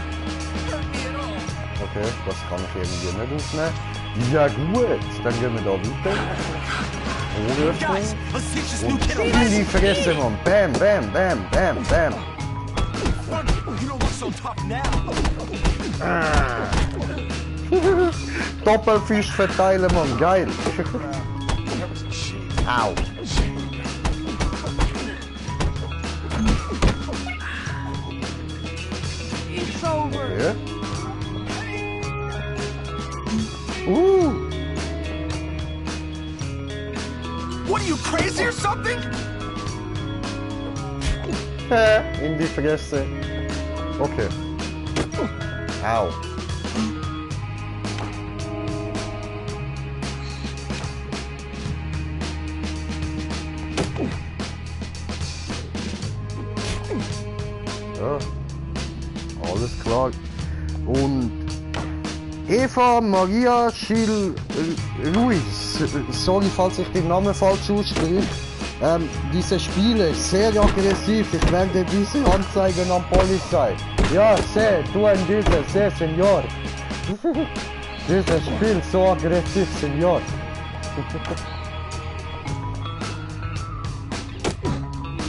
hurt me at all. Okay, das kann ich irgendwie nicht aufnehmen. Ja gut, dann gehen wir da weiter. Guys, let's teach this new kid a In die Fresse, Mann. Bam, bam, bam, bam, bam. You don't look so tough now. Doppelfisch verteilen, Mann. Geil. Au. It's over. Okay. What are you, crazy or something? In die Fresse. Okay. Au. Ja. Alles klar. Und Eva Maria Schill Luis, sorry, falls ich den Namen falsch ausspreche. Diese Spiele sehr aggressiv. Ich werde diese anzeigen an Polizei. Ja, du ein diese, Senor. Dieses Spiel so aggressiv, Senor.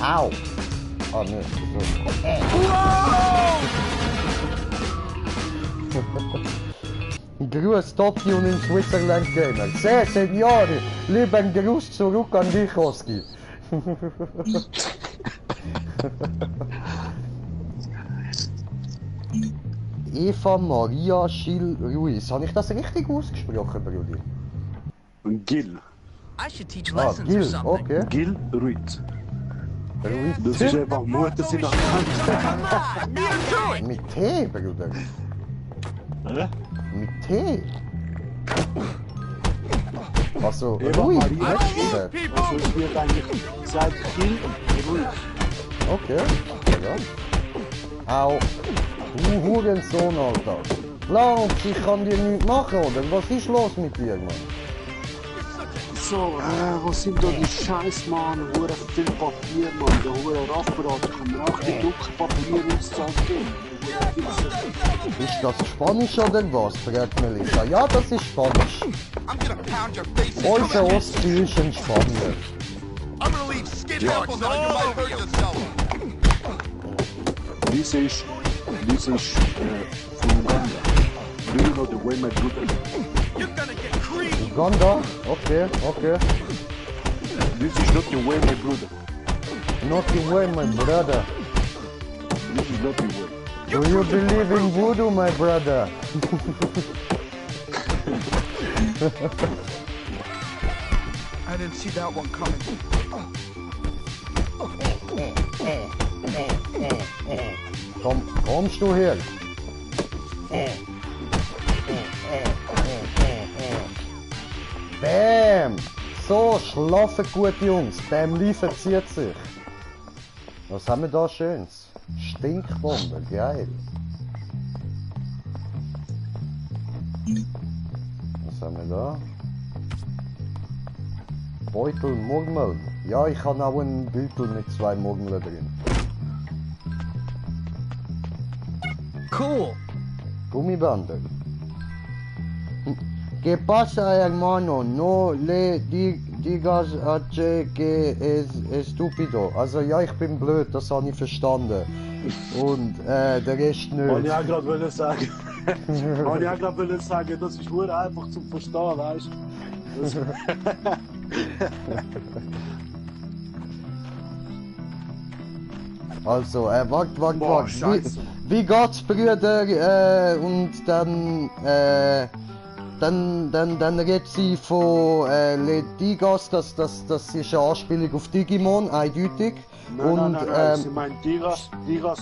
Au. Ah, ne, so. Gruß Totti und in Switzerland Gamer. Sehr, Signore, lieben Gruß zurück an dich, Oski. Eva Maria Schill Ruiz. Habe ich das richtig ausgesprochen, Brudi? Gil. I should teach lessons or Gil, something. okay. Gil Ruiz. Ruiz. Das ist einfach Mutter sind nach Mit T, Bruder. Mit T. Also, Eva Ruiz. Maria Gil. Also es wird eigentlich seit Gil Ruiz. Okay, ja. Au. Du Hurensohn, Alter. Glaubst, ich kann dir nichts machen, oder? Was ist los mit dir, Mann? So, wo sind da die Scheiß, Mann? Hure viel Papier, Mann. Der hure Raffberater kann mir auch die Druckpapier auszahlen. Ist das Spanisch oder was? Fragt Melissa. Ja, das ist Spanisch. Unser Osti ist ein Spanier. This is from Uganda. Do you know the way my brother? Uganda? Okay, okay. This is not the way my brother. Not the way, my brother. This is not the way. Do you believe in voodoo, my brother? I didn't see that one coming. Kommst du her? Bam! So, schlafen gut, Jungs. Bam, liefert zieht sich. Was haben wir da Schönes? Stinkbombe, geil. Was haben wir da? Beutel, Murmeln. Ja, ich habe auch einen Beutel mit 2 Murmeln drin. Cool. Gummibänder. ¿Qué pasa, hermano? No le digas a Che que es estúpido. Also ja, ich bin blöd, das habe ich verstanden. Und der Rest nicht. Wollte ich auch gerade sagen. Wollte ich auch gerade sagen, das ist nur einfach zum Verstehen, weißt du? Also, wart. Wie geht's, Brüder? Und dann redet sie von Le Digas, das ist eine Anspielung auf Digimon, eindeutig. Nein, sie meint Digas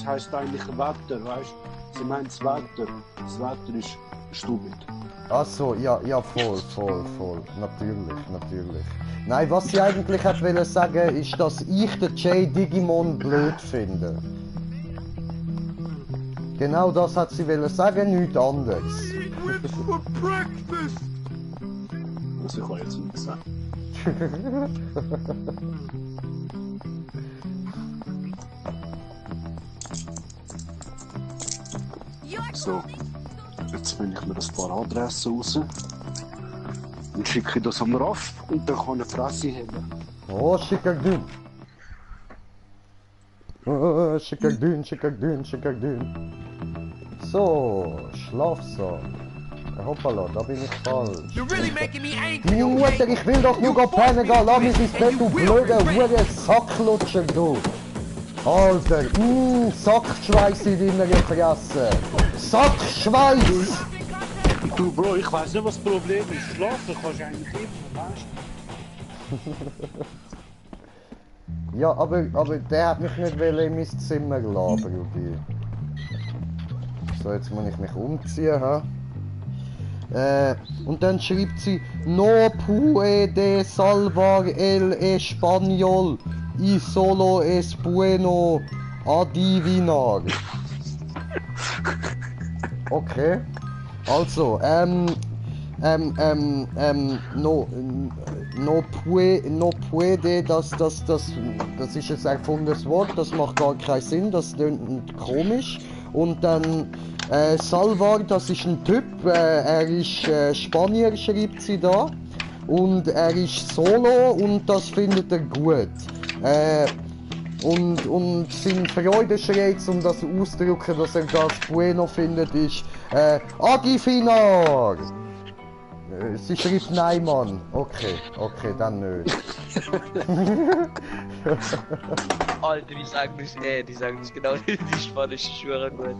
heißt eigentlich Wetter, weißt du? Sie meint das Wetter. Das Wetter ist stupid. Ach so, ja, voll. Natürlich. Nein, was sie eigentlich hat wollen sagen, ist, dass ich den Jay Digimon blöd finde. Genau das hat sie wollen sagen, nichts anderes. Das ich jetzt nicht sagen. So, jetzt finde ich mir ein paar Adressen raus. Dann schicke ich das am Raff und dann kann er Fresse haben. Oh, schicker Dünn. Schicker Dünn. So, Schlafsaal. Hoppala, da bin ich falsch. Mutter, ich will doch nur pennen gehen, lass mich ins Bett, du blöder Hure Sacklutscher, du. Alter, Sackschweiß in deiner Fresse. Sackschweiß! Du Bro, ich weiß nicht, was das Problem ist. Schlafen kannst du eigentlich immer, weißt du? Ja, aber der hat mich nicht in mein Zimmer lassen, Rudi. So, jetzt muss ich mich umziehen, ha? Und dann schreibt sie No puede salvar el español y solo es bueno adivinar. Okay. Also, no puede, das ist ein erfundenes Wort, das macht gar keinen Sinn, das klingt komisch. Und dann Salvar, das ist ein Typ, er ist Spanier, schreibt sie da. Und er ist solo und das findet er gut. Und sein Freudeschreiz, um das auszudrücken, dass er das bueno findet, ist Adifinar! Sie schreibt nein, Mann. Okay, dann nicht. Alter, die sagen nicht genau die spanische Schwörer gut.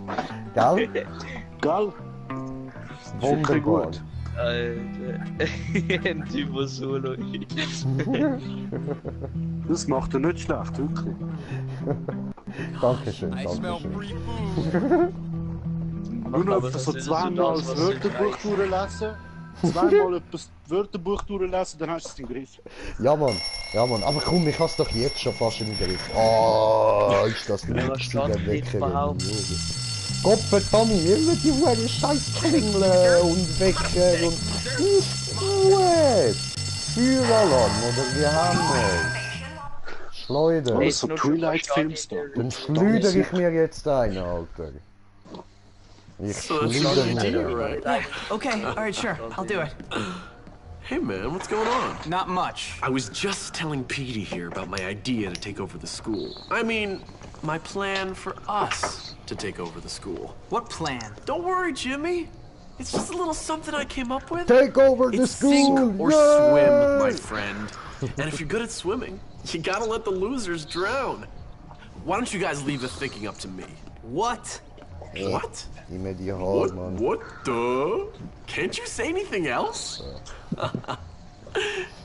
Gell? Gell? Wunderbar. Alter, ein Typo Solo. Das macht er nicht schlecht, wirklich. Dankeschön. Nur noch etwa so zweimal das Wörterbuch durchlesen. Zweimal etwas Wörterbuch durchlesen, dann hast du es im Griff. Ja Mann, aber komm, ich hab's doch jetzt schon fast im Griff. Oh, ist das nicht der Wecker. Gott, Tommy, immer die Huren scheiß Klingeln und Wecker und... Gut! Feueralarm, oder wie haben wir? Schleuder. Oh, so Twilight-Films da. Dann schleudere ich mir jetzt ein, Alter. Ich schleudere mir ein. Okay, alright, sure, I'll do it. Hey man, what's going on? Not much. I was just telling Petey here about my idea to take over the school. I mean, my plan for us to take over the school. What plan? Don't worry, Jimmy. It's just a little something I came up with. Take over the school! Sink or swim, my friend. And if you're good at swimming, you gotta let the losers drown. Why don't you guys leave the thinking up to me? What? What? Man. What the? Can't you say anything else?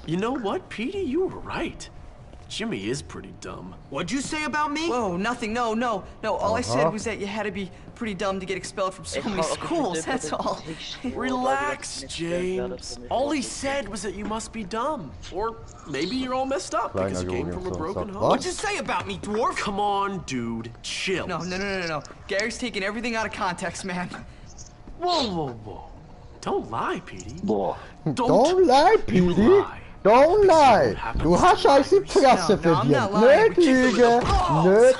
You know what, Petey? You were right. Jimmy is pretty dumb. What'd you say about me? Whoa, nothing, no. All I said was that you had to be pretty dumb to get expelled from so many schools, that's all. Relax, James. All he said was that you must be dumb. Or maybe you're all messed up because you came from a broken home. What'd you say about me, dwarf? Come on, dude. Chill. No. Gary's taking everything out of context, man. Whoa. Don't lie, Petey. Don't lie, Petey. Don't lie! Du hast scheiße Presse verdient! Nicht lügen! Nicht...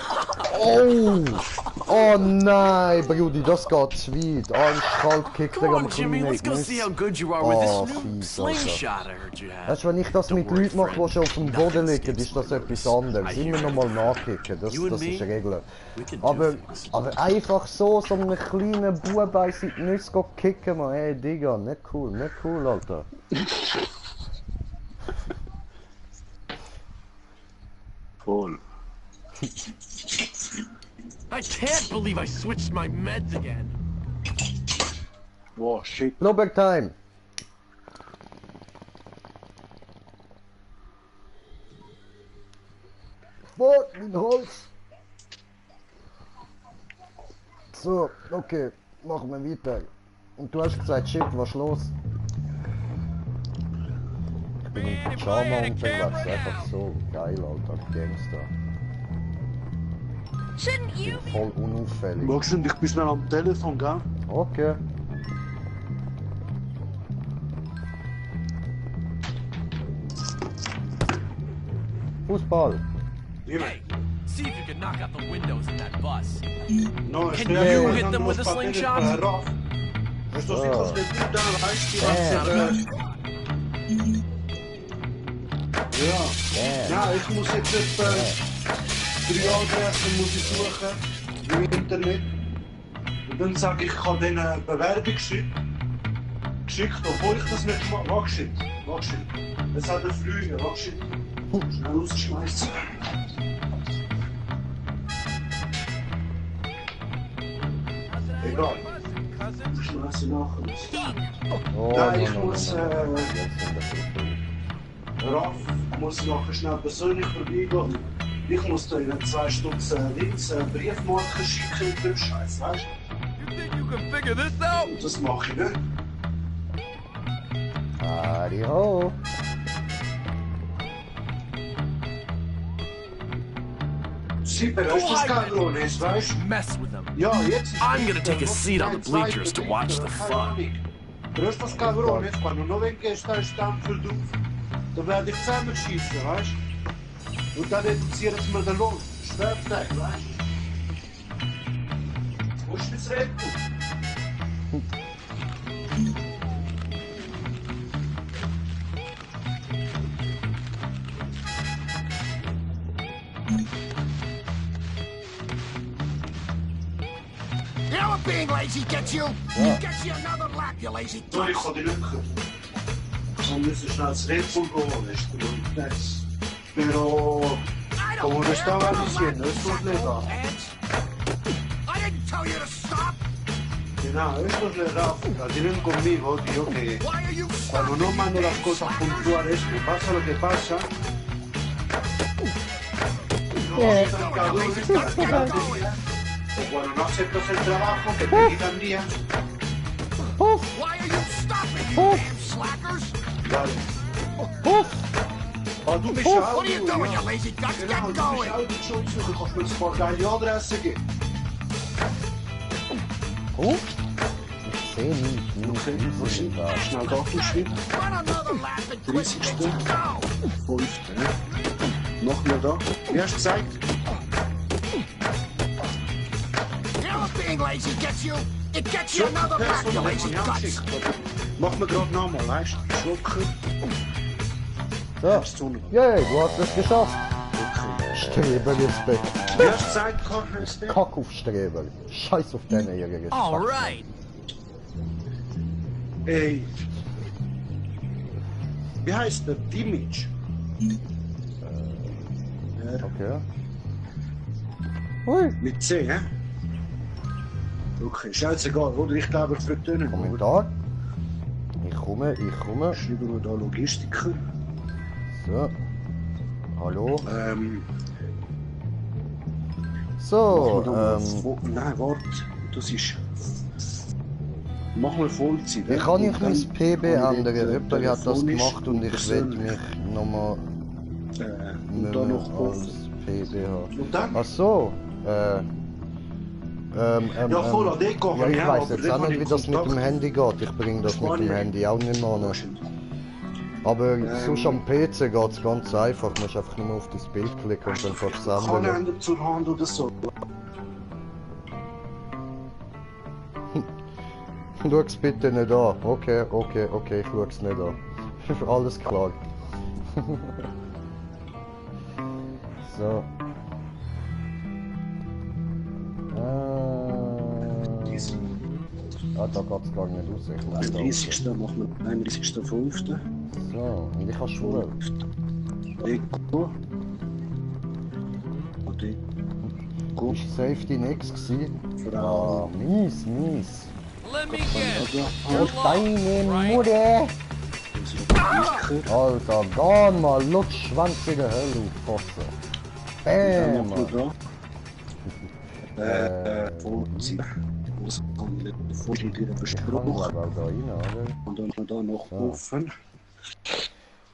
Oh nein, Brudi, das geht zu weit. Arschkalt kickt er am Jimmy, kleinen let's go see how good you are with this new slingshot I heard you had. Weißt du, wenn ich das mit Leuten mache, die schon auf dem Boden liegen, ist das etwas anderes. Immer noch mal nachkicken, das ist Regel. Aber einfach so einen kleinen Bub in die Nüsse kicken, man, ey Digga, nicht cool, Alter. Voll. I can't believe I switched my meds again. Wow, shit. Blowback time. Boah, mein Holz. So, okay, machen wir weiter. Und du hast gesagt, shit, was ist los? Ich bin im Pyjama unterwegs, einfach so geil, Alter, Gangster. Voll unauffällig. Magst du, ich bin schnell am Telefon, gell? Okay. Fußball. Hey, see if you can knock out the windows in that bus. No, Can you hit them with a slingshot? Weißt du, was ich nicht gut da, weißt du, ja, ich muss jetzt etwa 3 Adressen muss ich suchen im Internet. Und dann sage ich, ich habe denen eine Bewerbung geschickt, obwohl ich das nicht gemacht habe. Warte, es hat eine Flüge, warte. Schnell rausschmeißen. Egal. Ich schmeiße nachher raus. Nein, ich muss, Raff muss nachher schnell persönlich vorbeigehen. Ich muss da in 2 Stunden Briefmarken schicken mit dem Scheiß, weißt du? Und das mache ich nicht. Adiho. Super, weißt du, das Cabron ist, weißt du? Mess with them. Ja, jetzt ist I'm gonna take a seat on the bleachers to watch the fun. Weißt du, das Cabron ist, wenn du noch ein Gäste Stampfel drauf, dann werde ich zusammenschießen, weißt du? Und dann reduzieren wir den Lohn. Schwertteil, weißt du? Wo ist das Red Bull? You know what being lazy gets you? Gets you another lap, you lazy So, ich kann die nicht können. Wir müssen schnell das Red Bull holen, weißt du? Und das. Pero, como lo estaba diciendo, esto es legal. Genau, esto es legal. La tienen conmigo, tío, que cuando no mando las cosas puntuales, me pasa lo que pasa. No o cuando no aceptas el trabajo, que te quitan días. Dale. Oh, du bist What are you doing, you lazy guts? Get going! Du bist auch die Schuld, du kannst mir ein paar geile Adressen geben. Oh? Ich sehe nicht. Schnell Datum schreiben. 30. 5. Machen wir da. Wie hast du gesagt? You know what being lazy gets you? It gets you another lap, you lazy guts! Machen wir gerade nochmal, weißt du? Schlucken. So. Yay, du hast es geschafft. Streber ins Bett. Wie hast du gesagt, Canis Canem? Kack auf Streber. Scheiß auf deine ihre Alright. Ey. Wie heißt der? Dimage? Okay. Ui. Mit C, hä? Okay, scheißegal, oder? Ich glaube, es wird dünner. Kommentar. Ich komme. Schreiben wir da Logistiker. So. Hallo. So, Nein, warte. Das ist... Machen wir Vollzeit. Wie kann ich mein PB ändern? Jemand hat das gemacht und ich will mich nochmal... und dann noch als PB haben. Und dann? Ach so. Ja, voll an Deko. Ja, ich weiss jetzt auch nicht, wie das mit dem Handy geht. Ich bringe das mit dem Handy auch nicht mehr an. Aber sonst am PC geht es ganz einfach. Du musst einfach nur auf das Bild klicken und dann kannst du es ändern. Kalender zur Hand oder so. Schau's bitte nicht an. Okay, ich schau's nicht an. Alles klar. So. Da geht's gar nicht raus. Ich muss 31. machen wir 31.05. So, und ich habe Schule. Deko. Ist Safety next gewesen? Ah, mies. Und deine Mutter! Alter, gar mal Lutschschwanz in der Hölle aufpassen. Bäm! Und dann da noch offen.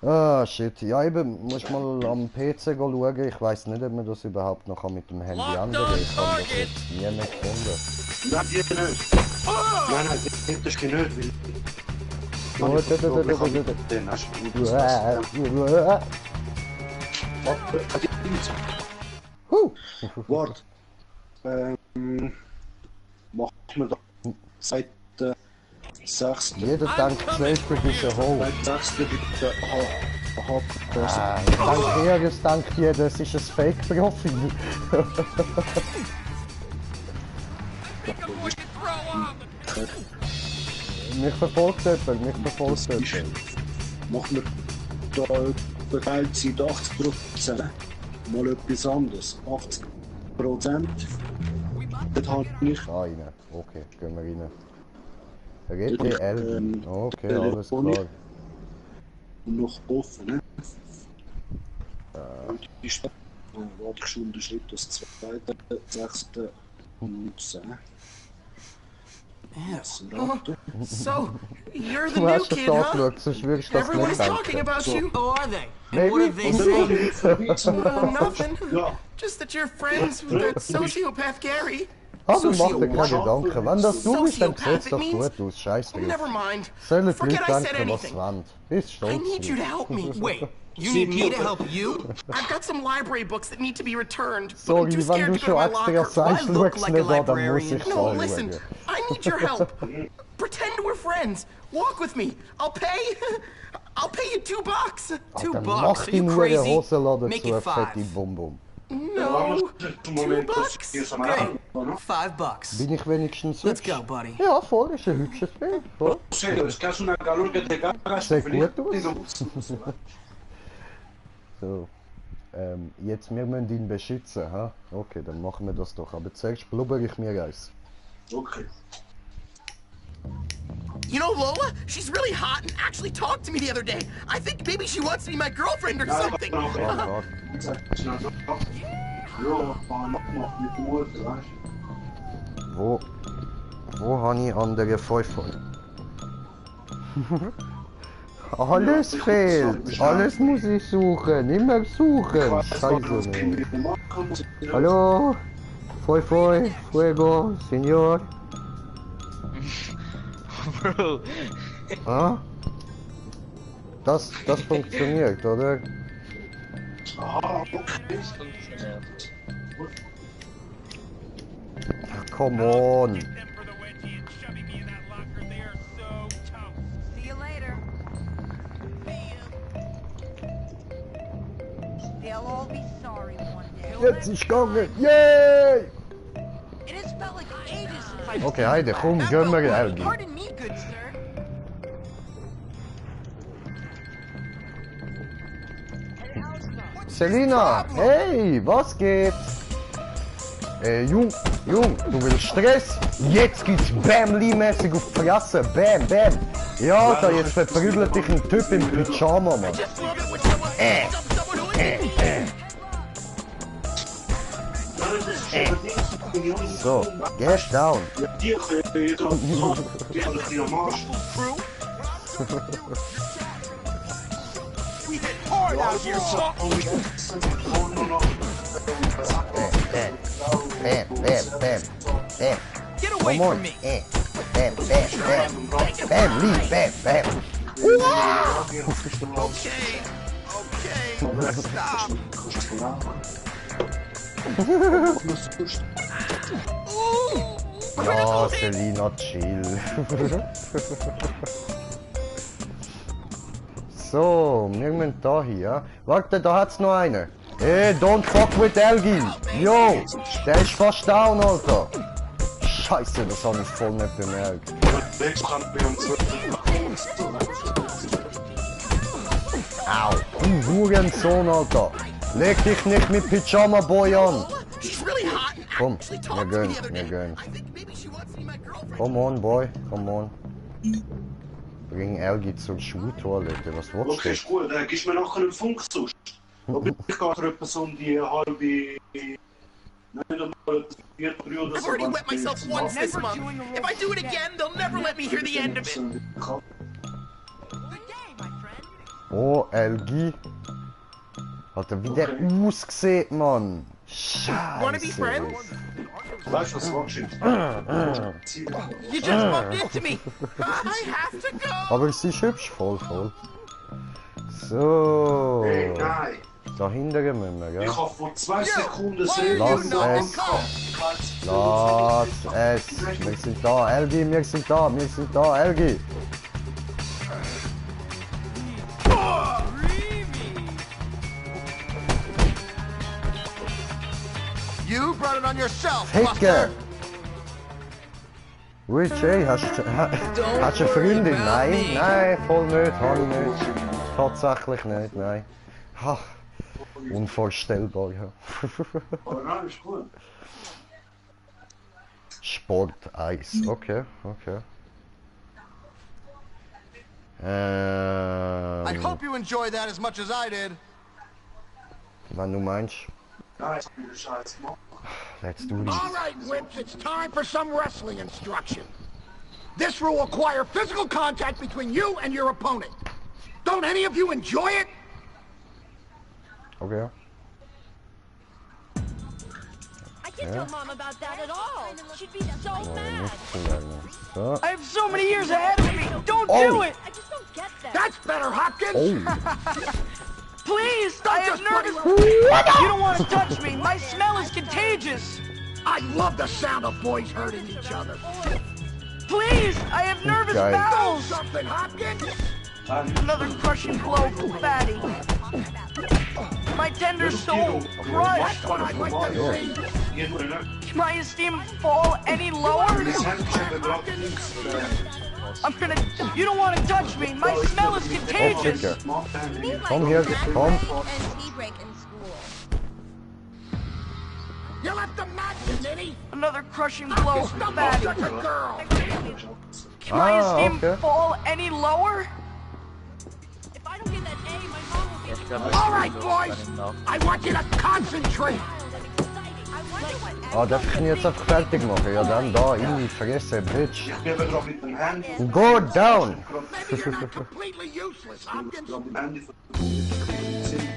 Ah, shit. Ja, eben, muss mal am PC schauen. Ich weiss nicht, ob man das überhaupt noch mit dem Handy ändern kann. Ich habe das jetzt nie mehr gefunden. Nein, ihr nicht. Nein, das geht nicht, Warte. Machen wir da seit 6. Jeder denkt selbst, du bist ein Ho. Seit 6. bitte. Ich denke eher, es denkt jeder, es ist ein Fake-Profil. Mich verfolgt jemand, Machen wir da verteilt seit 80%. Mal etwas anderes. 80%. Das habe ich. Rein. Okay, gehen wir rein. RTL. Okay, alles klar. Und noch offen, ne? Und die Stadt. Warte ich schon unterschrieben, das 2.6.19. So, you're the new kid, huh? Everyone's talking about you. Who are they? And what have they said? Nothing. Just that you're friends with that sociopath Gary. Aber mach dir keine Gedanken. Wenn das du bist, dann sieht's doch gut aus. Scheiß drauf. Never mind. Sollen die Leute denken, was sie wollen. Bist stolz. I need you to help me. Wait, you need me to help you? I've got some library books that need to be returned, but I'm too scared to go to my locker. I look like a librarian. No, listen, I need your help. Pretend we're friends. Walk with me. I'll pay you $2. $2? Are you crazy? Make it $5. No, $2? Great. $5. Bin ich wenigstens Let's go, buddy. Ja, voll, ist ein hübsches Bild. Voll. Sieht gut aus. So, jetzt, wir müssen ihn beschützen, ha? Okay, dann machen wir das doch. Aber zuerst blubber ich mir eins. Okay. You know Lola? She's really hot and actually talked to me the other day. I think maybe she wants to be my girlfriend or something. Oh Gott. Wo habe ich andere 5 von? Alles fehlt. Alles muss ich suchen. Immer suchen. Scheiße. Hallo? Foi, fuego, Senor. Bro. Ah? Das funktioniert, oder? Ah, okay. Das funktioniert. Come on. See you later. They'll all be sorry one day. Jetzt ist gegangen. Yay! It has felt like ages since Okay, Heide, komm, gehen wir Elgi. Pardon me, good sir. Selina, hey, was geht? Jung, du willst Stress? Jetzt gibt's Bam-Lee-mäßig auf die Fresse, Bam, Bam. Ja, Alter, jetzt verprügelt dich ein Typ im Pyjama, Mann. So, get down. We hit hard out here, son. Bam. Get away Come on. from me. Bam, Lee, bam. Okay, stop. Ja, Selina, chill. So, wir müssen da hier. Warte, da hat's noch einen. Hey, don't fuck with Elgi. Yo, der ist fast down, Alter. Scheiße, das habe ich voll nicht bemerkt. Au, du Hurensohn, Alter. Leg dich nicht mit Pyjama Boy an. Komm, wir gehen. Come on, boy, come on. Bring Elgi zur Schultoilette, was willst du? Okay, ist gut, gibst mir nachher einen Funk sonst. Aber ich gehe etwas um die halbe... I've already wet myself once this month. If I do it again, they'll never let me hear the end of it. Oh, Elgi. Hat er wieder ausgesehen, Mann. Scheiße. Weißt du, was willst du? You just bumped into me. I have to go. Aber sie ist hübsch, voll. So. Hey, nein. Da hinten müssen wir, gell? Ich habe vor 2 Sekunden sehen. Lass es. Wir sind da, Elgi, wir sind da, Elgi. You brought it on yourself, Ficker! Rich, ey, hast du eine Freundin? Nein, voll nicht, hab ich nicht. Tatsächlich nicht, nein. Ha, unvorstellbar, ja. Aber nein, ist gut. Sport-Eis, okay. I hope you enjoy that as much as I did. Wenn du meinst. Let's do this. All right, wimps, it's time for some wrestling instruction. This rule will require physical contact between you and your opponent. Don't any of you enjoy it? Okay. I can't tell Mom about that at all. She'd be so mad. So. I have so many years ahead of me. Don't do it. I just don't get that. That's better, Hopkins. Please, I have nervous... You don't want to touch me. My smell is contagious. I love the sound of boys hurting each other. Please, I have nervous bowels. Something, Hopkins. Another crushing blow, fatty. My tender soul crushed. What I'd like to see. Can my esteem fall any lower? I'm gonna... You don't want to touch me. My smell is contagious. Come here, come. You left the match, Nitty. Another crushing blow, fatty. Such a girl. Can my esteem fall any lower? If I don't get that A, my mom will be... All right, boys. I want you to concentrate. Ah, darf ich ihn jetzt einfach fertig machen? Ja, dann da, in die Fresse, Bitch. Ich gebe gerade mit dem Handy. Go down!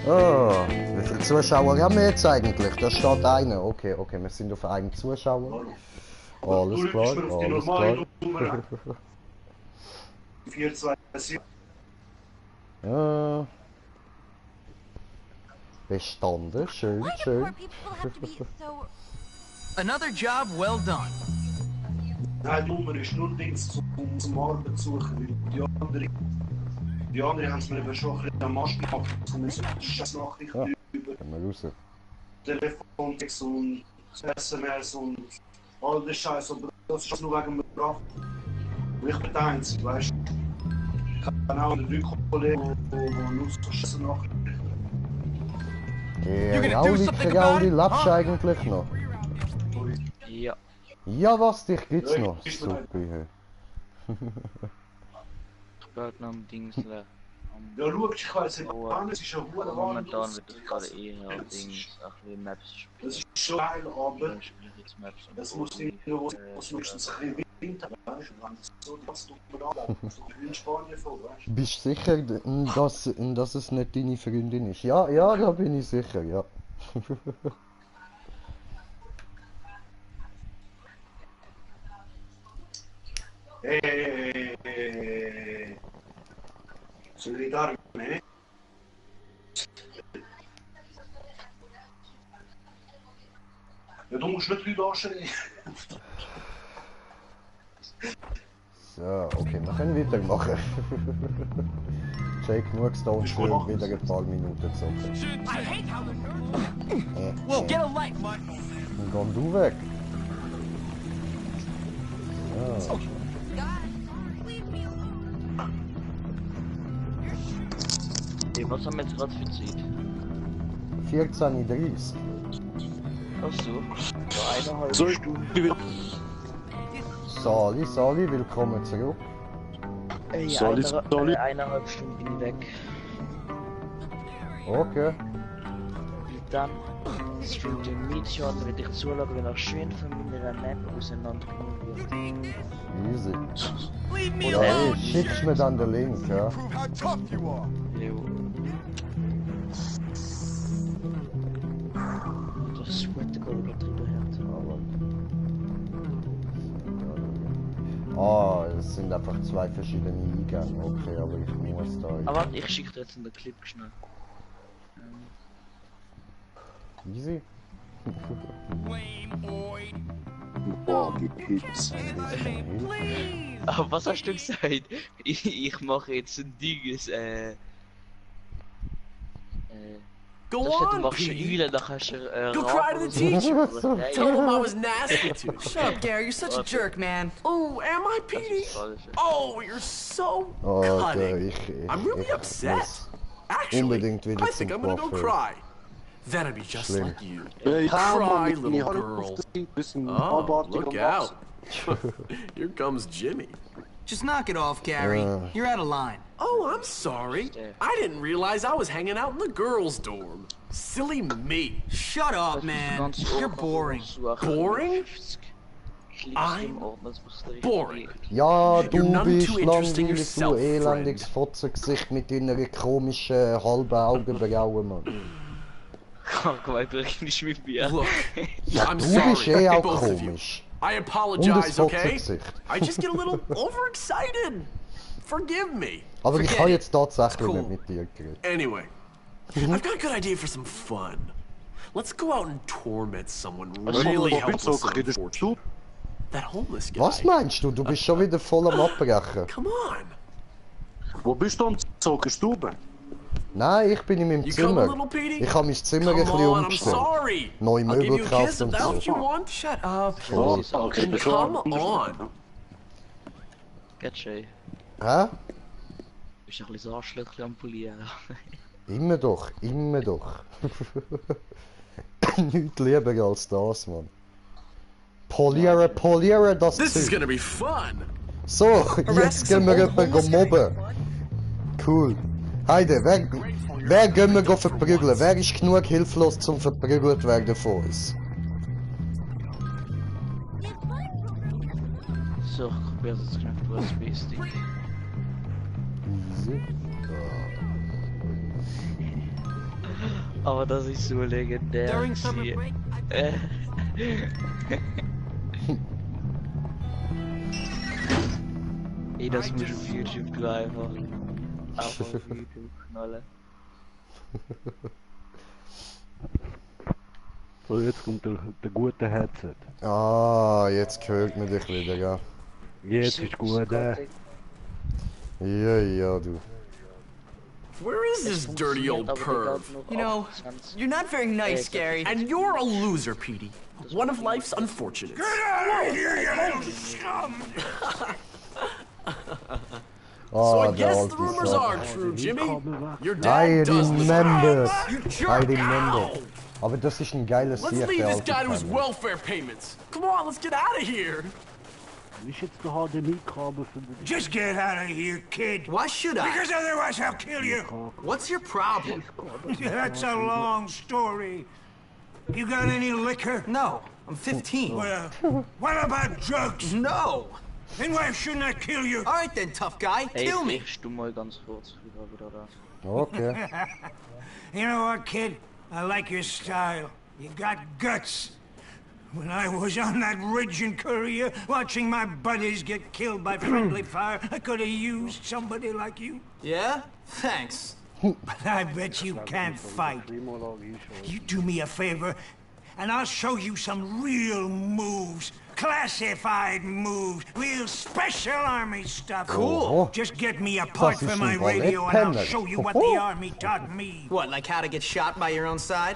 Oh, wie viele Zuschauer haben wir jetzt eigentlich? Da steht einer. Okay, wir sind auf einen Zuschauer. Alles klar. 4, 2, 7. Ja. Bestanden, schön. Another job well done. Nein, dummer ist nur Dings zum Arbeit suchen, weil die anderen haben es mir eben schon ein bisschen am Arsch gemacht. Es kommen so Scheißnachrichten über Telefontext und SMS und all das Scheiß, aber das ist nur wegen mir brav. Und ich bin der Einzige, weißt du? Ich habe auch 3 Kollegen, die nur so Scheißnachrichten. Raudi, lebst du eigentlich noch? Ja. Ja, was, dich gibt's noch? Super, hey. Ich bin noch am Dingsle. Ja, schau, ich weiss nicht, es ist ja verdammt momentan wird das gerade eher Dings, ein bisschen Maps spielen. Das ist schon geil, aber das muss irgendwo mindestens ein bisschen Wind haben, weißt du? Wenn das so das tut man an, so in Spanien vor, weißt du? Bist du sicher, dass es nicht deine Freundin ist? Ja, da bin ich sicher, ja. Solidar, ne? Ja, du musst nicht Leute anschreien. So, okay, wir können weitermachen. Jay, genug Stone für wieder ein paar Minuten zocken. Well, get a light, Mike. Dann komm du weg. So. Was haben wir jetzt gerade für Zeit? 14:30. Ach so. Nur 1,5 Stunden. Sali, willkommen zurück. Ja, 1,5 Stunden bin ich weg. Okay. Dann streamt ihr Mädchen, wenn ich zuschaue, wenn er schön von meiner Map auseinandergenommen wird. Easy. Ja, hey, schickst mir dann den Link, ja? Jo. Das Sweat gerade drüber hört. Ah, es sind einfach zwei verschiedene Eingänge. Okay, aber ich muss da... Aber ich schicke dir jetzt in den Clip schnell. Easy. Boah, die Pizza. Aber was hast du gesagt? Ich mache jetzt ein Dinges, Go on, Petey. Go cry to the teacher. Tell him I was nasty to you. Shut up, Gary. You're such a jerk, man. Oh, am I, Petey? Oh, you're so cunning. I'm really upset. Actually, I think I'm gonna go cry. Then I'd be just like you. Cry, little girl. Oh, look out. Here comes Jimmy. Just knock it off, Gary. You're out of line. Oh, I'm sorry. I didn't realize I was hanging out in the girls' dorm. Silly me. Shut up, man. You're boring. Boring? I'm boring. Ja, du bist langweilig, du elendiges Fotzengesicht mit deiner komischen halben Augenbrauen, Mann. Look, Ja, I'm du sorry, bist eh auch both of you. komisch. I Und das apologize, okay? Fotzengesicht. I just get a little overexcited. Forgive me. Aber ich habe jetzt tatsächlich nicht mit dir geredet. Anyway, I've got a good idea for some fun. Let's go out and torment someone really helpless and unfortunate. That homeless guy. Was meinst du? Du bist schon wieder voll am Abbrechen. Come on. Wo bist du am Zocken? Stube? Nein, ich bin in meinem Zimmer. Ich habe mein Zimmer ein bisschen umgestellt. Neue Möbel gekauft und so. Shut up. Come on. Get Shay. Hä? Bist du ein bisschen Arschlöchchen am Polieren? Immer doch, immer doch. Nichts lieber als das, Mann. Polieren, das This is Zeug. gonna be fun. So, jetzt gehen wir jemanden mobben. Cool. Heide, wer gehen wir verprügeln? Wer ist genug hilflos zum verprügelt werden von uns? So, ich probiere jetzt knapp USB-Stick. Easy. Aber das ist so legendär. Ey, das muss auf YouTube tun einfach. Einfach auf YouTube knallen. So, jetzt kommt der gute Headset. Ah, jetzt hört man dich wieder, ja. Jetzt ist gut, Ja, du. Where is this dirty old perv? You know, you're not very nice, Gary. And you're a loser, Petey. One of life's unfortunates. Get out of here, you little scum! So I guess the rumors are true, Jimmy. Your dad does remember. You I jerk! remember. Ow! Aber das ist ein geiles Let's Sieg, leave der this alte guy to his Penner. welfare payments. Come on, let's get out of here. Ist jetzt der HDMI-Kabel für den... Just get out of here, kid. Why should I? Because otherwise I'll kill you. What's your problem? That's a long story. You got any liquor? No, I'm 15. Well, what about drugs? No. Then why shouldn't I kill you? All right then, tough guy. Ey, Kill me. ich mal ganz kurz wieder da. Okay. You know what, kid? I like your style. You got guts. When I was on that ridge in Korea, watching my buddies get killed by friendly fire, I could have used somebody like you. Yeah? Thanks. But I bet you can't fight. You do me a favor, and I'll show you some real moves. Classified moves, real special army stuff. Cool. Just get me a part for my radio and I'll show you what the army taught me. What, like how to get shot by your own side?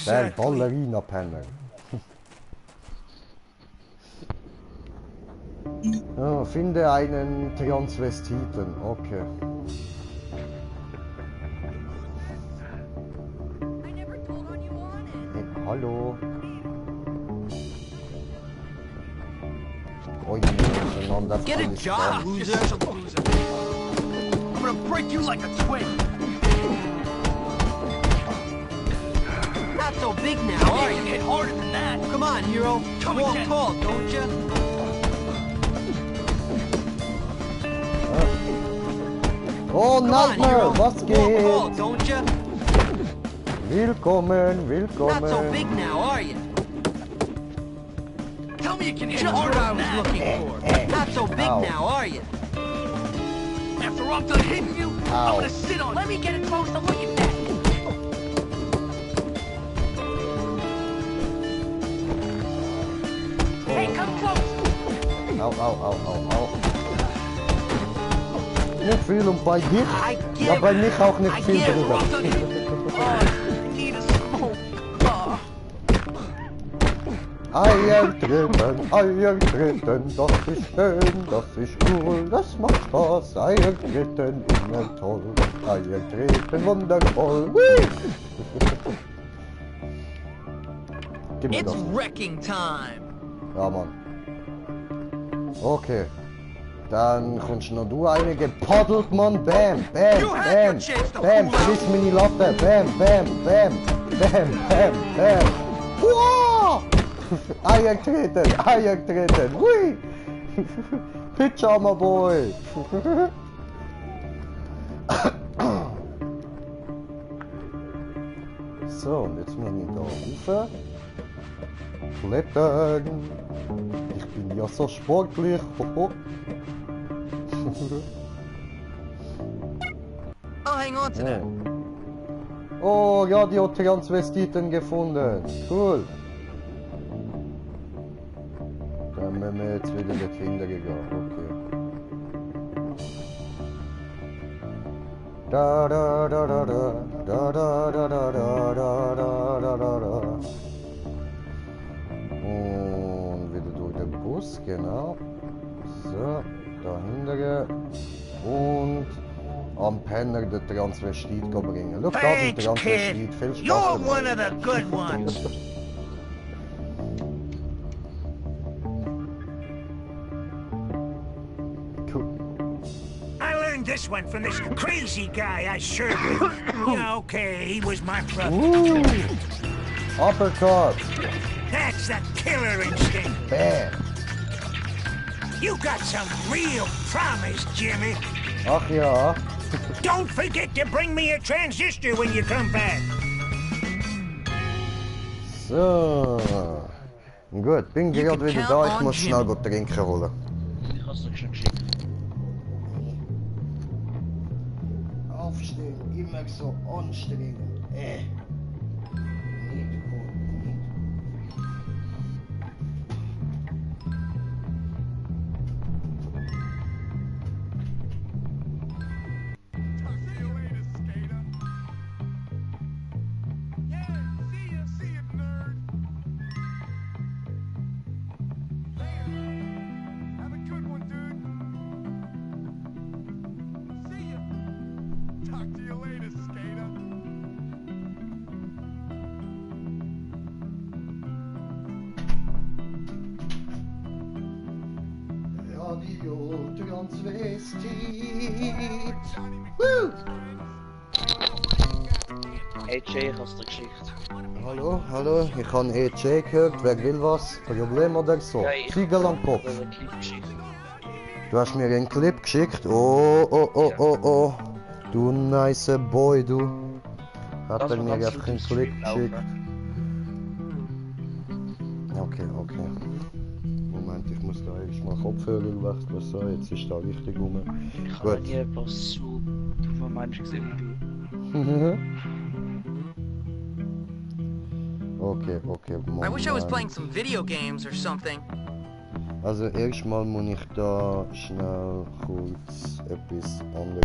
Der Ballerina-Penner. Oh, finde einen Transvestiten. Okay. Hey, hallo. Get a job, loser. I'm gonna break you like a twig. Not so big now, are you? Hit harder than that. Come on, hero. Walk tall, don't you? Oh, Nightmare, was geht? Walk tall, don't you? Willkommen, willkommen. Not so big now, are you? Tell me you can hit harder than that. I was looking for. Not so big now, are you? After I'm done hitting you, I'm gonna sit on. Let me get a closer look at that. Hey, come close. Au, au, au, au, au. Nicht viel und bei dir? Ja, bei mich auch nicht viel, Bruder. Eier treten, das ist schön, das ist cool, das macht Spaß. Eier treten, immer toll, Eier treten, wundervoll. It's wrecking time. Ja, Mann. Okay. Dann kommst noch du eine gepaddelt, Mann. Bam, bam, bam, bam. Friss meine Latte. Bam, bam, bam, bam, bam, bam. Wow! Eier treten, hui! Pyjama Boy! So, und jetzt muss ich da rauf. Klettern! Ich bin ja so sportlich! Hoho. I'll hang on to that. Oh, ja, die hat Transvestiten gefunden. Cool. Dann müssen wir jetzt wieder dorthin gehen. Okay. Da da da da da da da da da da da da da da. Und wieder durch den Bus, genau. So, dahinter. Und am Penner den Transvestit bringen. Schau, da ist der Transvestit. Viel Spaß. You're one of the good ones. This one from this crazy guy I served with. Yeah, okay, he was my brother. Ooh, uppercut. That's the killer instinct. Bam. You got some real promise, Jimmy. Ach ja. Don't forget to bring me a transistor when you come back. So. Gut, bin gerade wieder da. Ich muss schnell was trinken holen. Ich hab's doch schon geschickt. Aufstehen, immer so anstrengend. Nicht gut, nicht. EJ, ich hab's dir geschickt. Hallo, hallo, ich habe EJ gehört. Wer will was? Problem oder so? Ziegel am Kopf. Du hast mir einen Clip geschickt. Oh, oh, oh, oh, oh. Du nice Boy, du. Hat er mir einfach einen Clip geschickt. Okay, okay. Moment, ich muss da erstmal Kopfhörer wechseln. So, jetzt ist da richtig rum. Ich habe nie etwas so von Menschen gesehen wie du. Okay, okay. Moment. I wish I was playing some video games or something. Also erstmal muss ich da schnell kurz etwas anderes.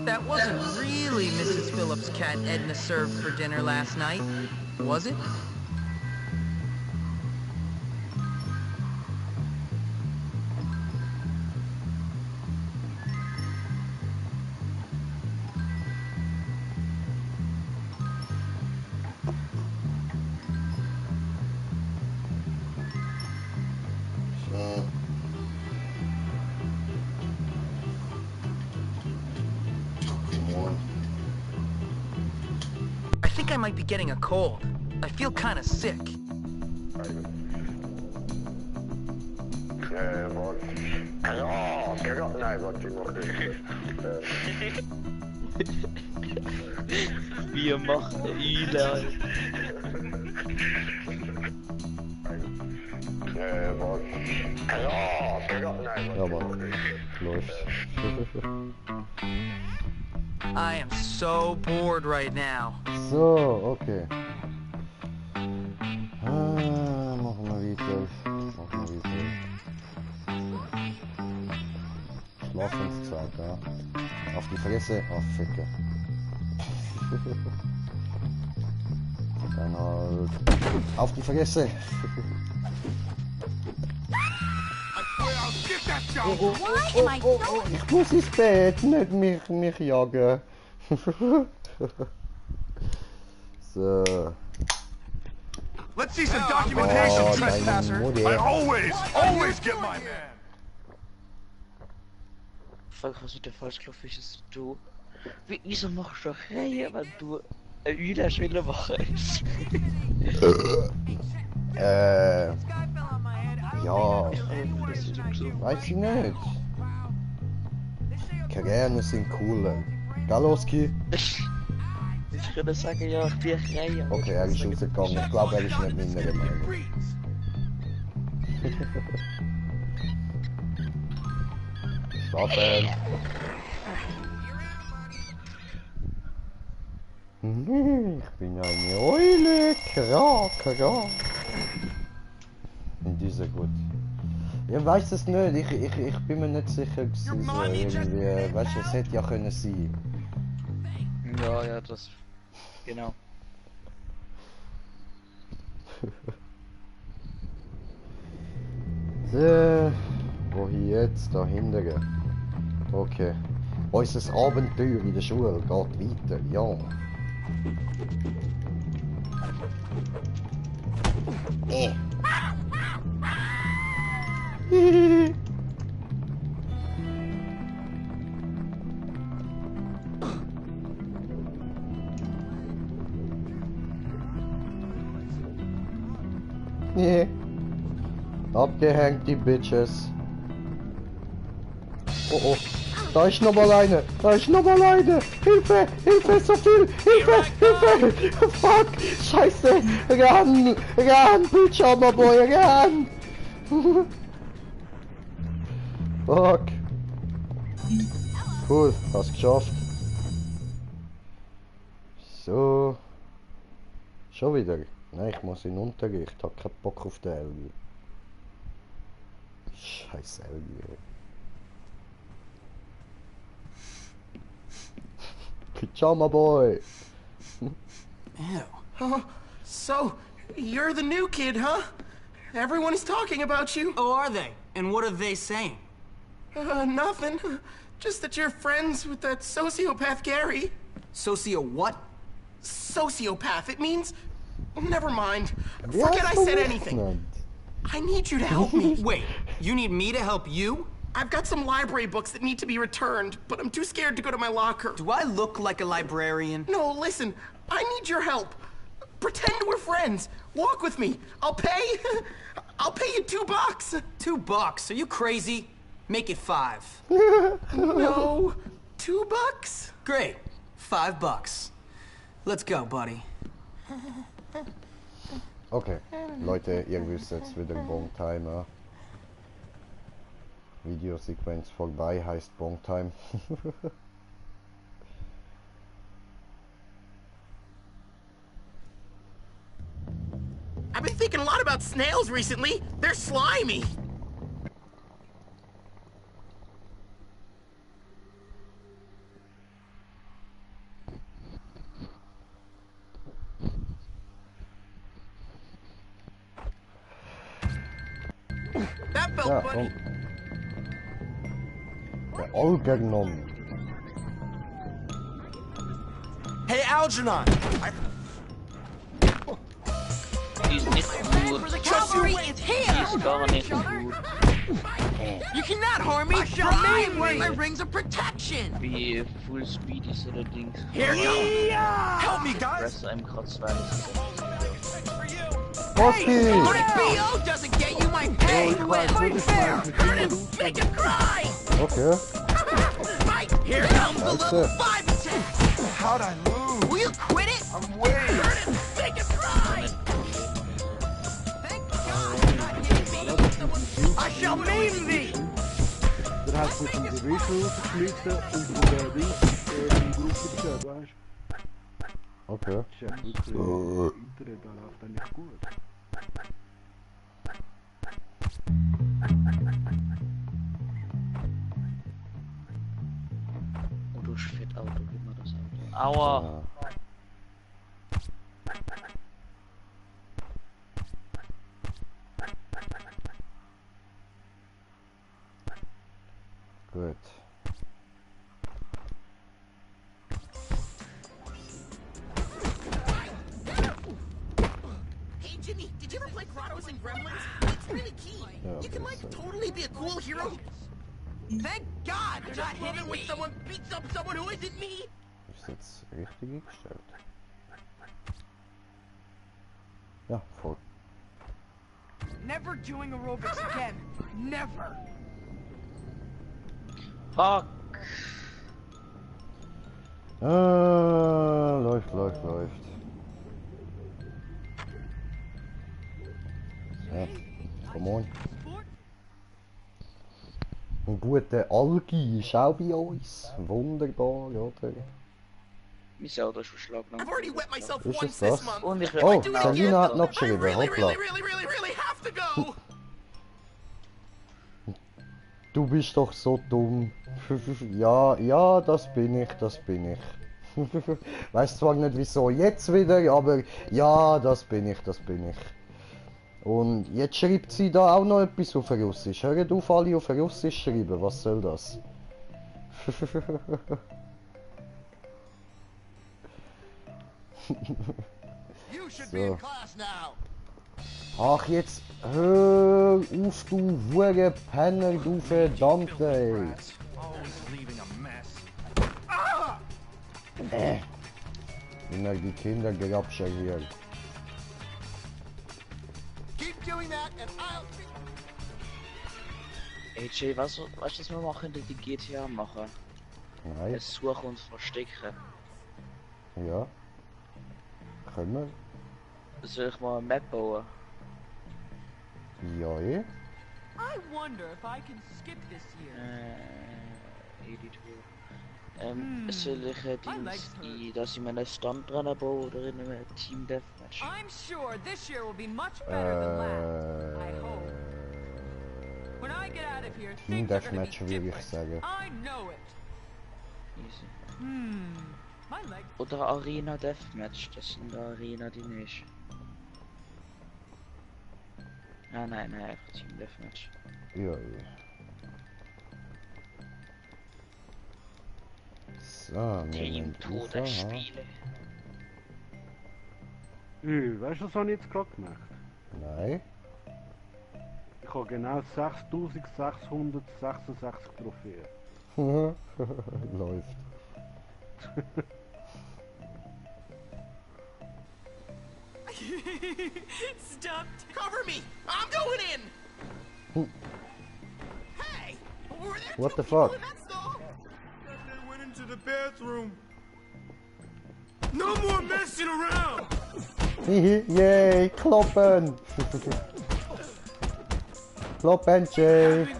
That wasn't really Mrs. Phillips' cat Edna served for dinner last night, was it? I think I might be getting a cold. I feel kind of sick. Wir machen Ilan. Ja, Mann. Läuft. I am so bored right now. So, okay. Machen wir weiter. Schlafenszeit, ja. Auf die Fresse, aufficken. Dann halt auf die Fresse. Ich muss ins Bett, nicht mich jagen. So. Let's see some documentation, trespasser. I always get my man. Fuck, was mit der Falschklopfisches du? Wieso machst du doch Reihe, wenn du eine Ülerschwelle machst? Ja. Weiß ich nicht. Kräne sind cooler. Galoski? Ich würde sagen, ja, ich bin Reihe. Okay, er ist rausgegangen. Ich glaube, er ist nicht meiner Meinung. Schlafen. Ich bin eine Eule. Kra. Und die ist gut. Ich weiß es nicht. Ich bin mir nicht sicher gewesen. So irgendwie, weißt du, es hätte ja können sein. Ja, das. Genau. So, wo hier jetzt? Da hinten. Okay. Unser Abenteuer in der Schule geht weiter, ja. Nee. Abgehängt, die Bitches. Oh. Da ist noch mal eine. Hilfe, so viel. Hilfe. Fuck. Scheiße. Ran, Pyjama-Boy, ran. Fuck. Cool, hast geschafft. So. Schon wieder. Nein, ich muss in den Unterricht. Ich hab keinen Bock auf den Elgi. Scheiß Elgi. Pyjama Boy. Ew. Oh, so, you're the new kid, huh? Everyone is talking about you. Oh, are they? And what are they saying? Nothing. Just that you're friends with that sociopath Gary. Socio what? Sociopath. It means... Never mind. Forget I said anything. I need you to help me. Wait, you need me to help you? I've got some library books that need to be returned, but I'm too scared to go to my locker. Do I look like a librarian? No, listen. I need your help. Pretend we're friends. Walk with me. I'll pay you $2. $2? Are you crazy? Make it 5. No. $2? Great. $5. Let's go, buddy. Okay, Leute, ihr wisst jetzt wieder Bong-Timer. Videosequenz vorbei heißt Bong-Time. I've been thinking a lot about snails recently. They're slimy. That felt funny. Der Algernon. Hey, Algernon. He's nicht gut. The cavalry is here. He's gar nicht gut. You cannot harm me. My rings of protection. Wie Full Speed ist allerdings. Here you go. Help me, guys. Press einem Kratz rein. Hey, my BO doesn't get you my pay. Fight fair. Hurt him. Make him cry. Okay. Fight. Here comes the level 5 attack. How'd I lose? Will you quit it? I'm way. Hurt him. Make him cry. Thank God you're not hitting me. I shall maim thee. Der hat sich im Gewicht rausgeschmissen und von der Dings in die Gruppe geschaut, weißt du? Okay. Das ist ja gut für Internet, da läuft eigentlich gut. Oh, du Fettauto, gib mal das Auto. Aua! Gut. Hey Jimmy, did you ever play Grottos and Gremlins? It's really key. You can like totally be a cool hero. Thank God you're not hitting when someone beats up someone who isn't me. Ist jetzt richtig eingestellt? Ja, voll. Never doing aerobics again. Never. Fuck! Läuft. Ja, come on. Ein guter Algi ist auch bei uns. Wunderbar, oder? Mein Auto ist verschlagen. I've already wet myself Ist once es das? this month. Und ich Oh, Selina hat noch geschrieben, Really hoppla. have to go. Du bist doch so dumm. Ja, das bin ich. Weiß zwar nicht wieso jetzt wieder, aber ja, das bin ich. Und jetzt schreibt sie da auch noch etwas auf Russisch. Hört auf, alle auf Russisch schreiben, was soll das? So. Ach, jetzt hör auf, du Hure Penner, du Verdammte! Wenn er die Kinder geabscheriert. Ey Jay, weißt du, was wir machen, die GTA machen? Nein. Es suchen und verstecken. Ja. Können wir? Soll ich mal eine Map bauen? Ja, I wonder if I can skip this year. Editor. Soll ich dass ich meinen Stand dran baue oder in einem Team Deathmatch? I'm sure this year will be much better than last. I hope. When I get out of here, Team things are gonna be Deathmatch würde ich sagen. I know it. Easy. My leg. Oder Arena Deathmatch, das sind Arena die nicht. Nein, einfach Team Deathmatch. Ja. So, Team Todesspiele. Weißt du, was habe ich jetzt gerade gemacht? Nein. Ich habe genau 6666 Trophäen. Läuft. Stumped. Cover me! I'm going in! Hey! Were there What the two people fuck? in that stall? They went into the bathroom. No more messing around! Hihi, yay, kloppen! Kloppen, Jay! Du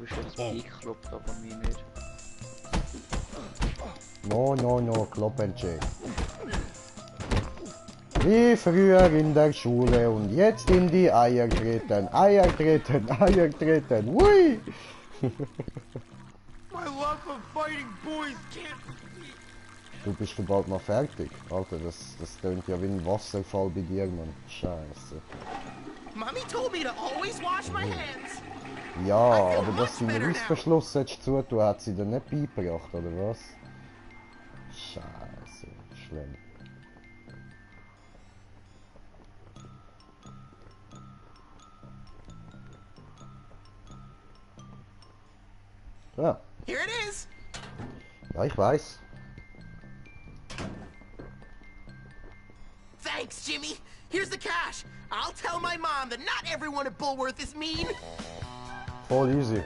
bist jetzt eingekloppt, aber mir nicht. No, kloppen, Jay. Wie früher in der Schule und jetzt in die Eier treten, wui! My love of fighting boys can't. Du bist du bald mal fertig? Alter, das tönt ja wie ein Wasserfall bei dir, Mann. Scheiße. Mommy told me to always wash my hands. Ja, aber dass du den Reißverschluss jetzt zutun, hat sie dir nicht beigebracht, oder was? Scheiße, schlimm. Ja. Here it is. Ja, ich weiß. Thanks, Jimmy. Here's the cash. I'll tell my mom that not everyone at Bullworth is mean. Voll easy.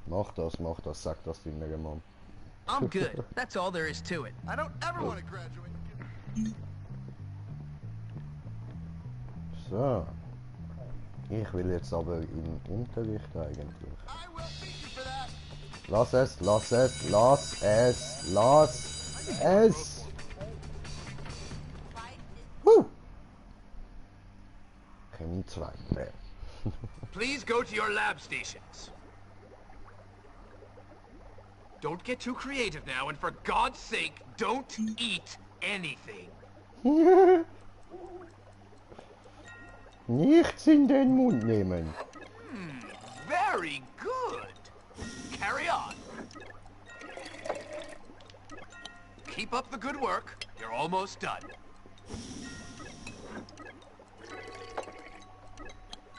Mach das, sag das deiner Mom. I'm good. That's all there is to it. I don't ever want to graduate. So. Ich will jetzt aber in Unterricht eigentlich. Lass es! Chemie 2. Please go to your lab stations. Don't get too creative now, and for God's sake, don't eat anything. Nichts in den Mund nehmen. Very good. Carry on. Keep up the good work. You're almost done.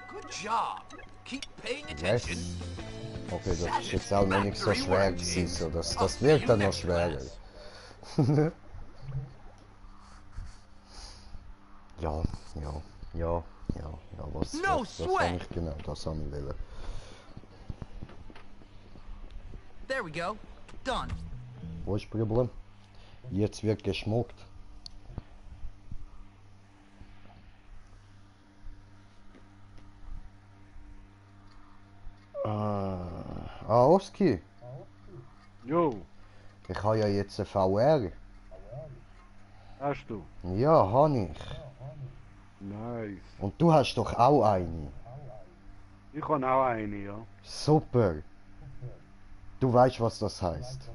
Good job. Keep paying attention. Yes. Okay, das ist jetzt auch noch nicht so schwer gewesen, so das wird dann noch schwerer. Ja, was habe ich genau, das haben wir wollen. There we go. Done. Wo ist das Problem? Jetzt wird geschmuckt. Oski. Jo. Ich habe ja jetzt eine VR. Hast du? Ja, habe ich. Nice. Und du hast doch auch eine. Ich habe auch eine, ja. Super. Du weißt, was das heißt.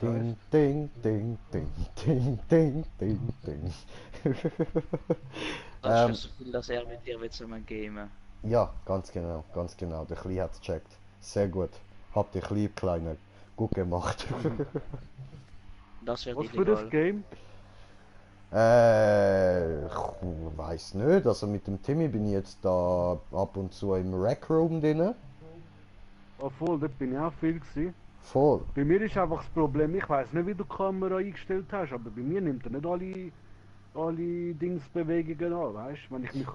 Ding, ding, ding, ding, ding, ding, ding, ding. Das ist das Gefühl, dass er mit dir zusammen gamen. Ja, ganz genau. Der Kleine hat es gecheckt. Sehr gut. Habt dich lieb, Kleiner. Gut gemacht. Das wird was für das Game? Ich weiß nicht. Also mit dem Timmy bin ich jetzt da ab und zu im Rec Room drin. Oh voll, dort bin ich auch viel gewesen. Voll. Bei mir ist einfach das Problem, ich weiß nicht, wie du die Kamera eingestellt hast, aber bei mir nimmt er nicht alle Dingsbewegungen an, weißt du? Wenn ich mich...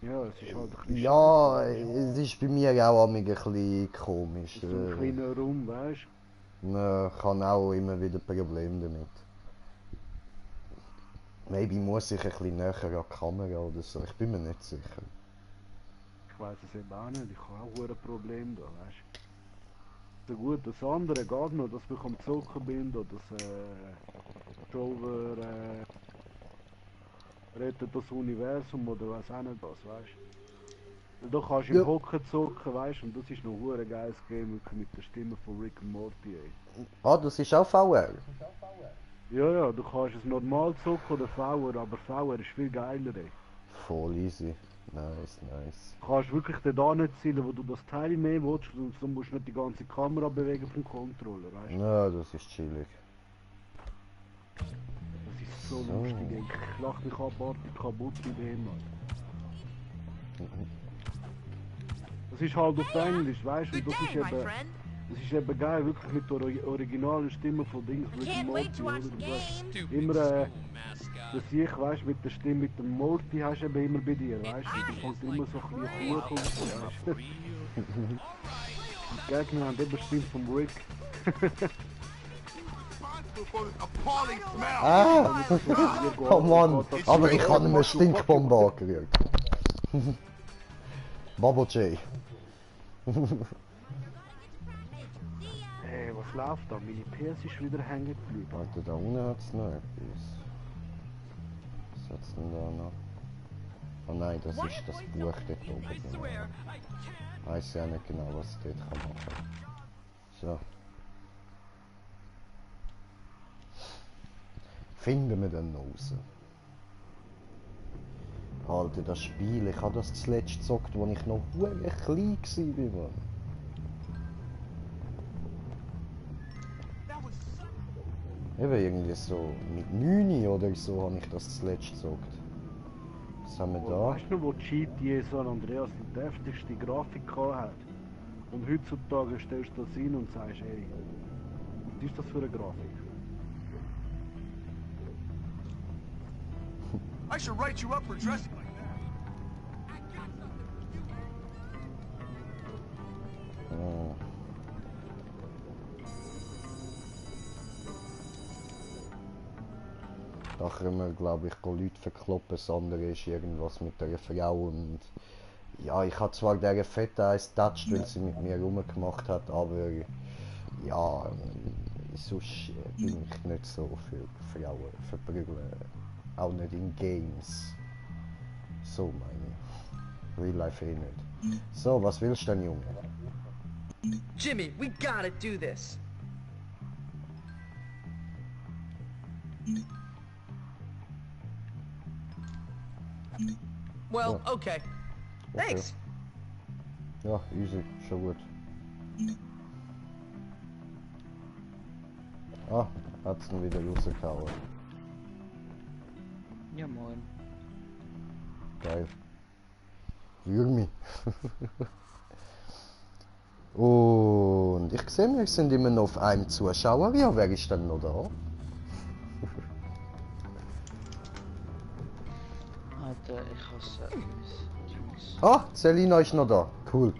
Ja, es ist halt ein bisschen... Ja, es ist bei mir auch ein bisschen komisch. So ein kleiner Raum, weißt du? Man kann auch immer wieder Probleme damit. Maybe muss ich ein bisschen näher an die Kamera oder so, ich bin mir nicht sicher. Ich weiß es eben auch nicht, ich habe auch ein Problem da, weißt du? So gut, das andere geht noch, dass ich am Zocken bin, oder das Trover rettet das Universum oder was auch nicht was, weißt du? Da kannst du im Hocken zocken, weißt du, und das ist noch ein geiles Game mit der Stimme von Rick und Morty, ey. Ah, das ist auch VR? Ja, du kannst es normal zocken oder VR, aber VR ist viel geiler, ey. Voll easy. Nice. Du kannst wirklich dort hinzielen, wo du das Teil nehmen willst, und du musst nicht die ganze Kamera bewegen vom Controller, weißt du? Ja, das ist chillig. Das ist so lustig, ey. Ich lach mich abartig kaputt bei dem, Mann. Das ist halt auf Englisch, weißt du, und das ist eben geil, wirklich mit der originalen Stimme von Dings, Rick und Morty, oder? Du hast immer, das ich, weißt du, mit der Stimme, mit dem Morty hast du eben immer bei dir, weißt du, du fängt immer so ein bisschen Kuchen auf, weißt du. Die Gegner haben eben Stimmt vom Rick. Ah! Oh Mann! Aber ich habe eine Stinkbombe angerührt. Babo J. Hey, was läuft da? Meine PS ist wieder hängen geblieben. Warte, da unten hat es noch etwas. Was hat es denn da noch? Oh nein, das ist das Buch dort oben. Ich weiß ja nicht genau, was ich dort machen kann. So. Finden wir dann raus. Alter, das Spiel, ich habe das zuletzt gezockt, als ich noch klein war. Eben irgendwie so mit 9 oder so habe ich das zuletzt gezockt. Was haben wir da? Weißt du noch, wo GTA San Andreas die deftigste Grafik hat? Und heutzutage stellst du das hin und sagst, hey, was ist das für eine Grafik? I should write you up for dressing like that. Oh. Da können wir, glaube ich, Leute verkloppen. Das andere ist irgendwas mit der Frau und... Ja, ich habe zwar der Fette eins getatscht, weil sie mit mir rumgemacht hat, aber... Ja, sonst bin ich nicht so für Frauen verprügeln. Auch nicht in Games. So meine ich. Real Life eh nicht. So, was willst du denn, Junge? Jimmy, we gotta do this. Well, okay. Thanks. Ja, easy, schon gut. Ah, hat's ihn wieder rausgehauen. Ja, moin. Geil. Würmi. Und ich sehe, wir sind immer noch auf einem Zuschauer. Ja, wer ist denn noch da? Alter, ich hasse es. Ah, Selina ist noch da. Cool.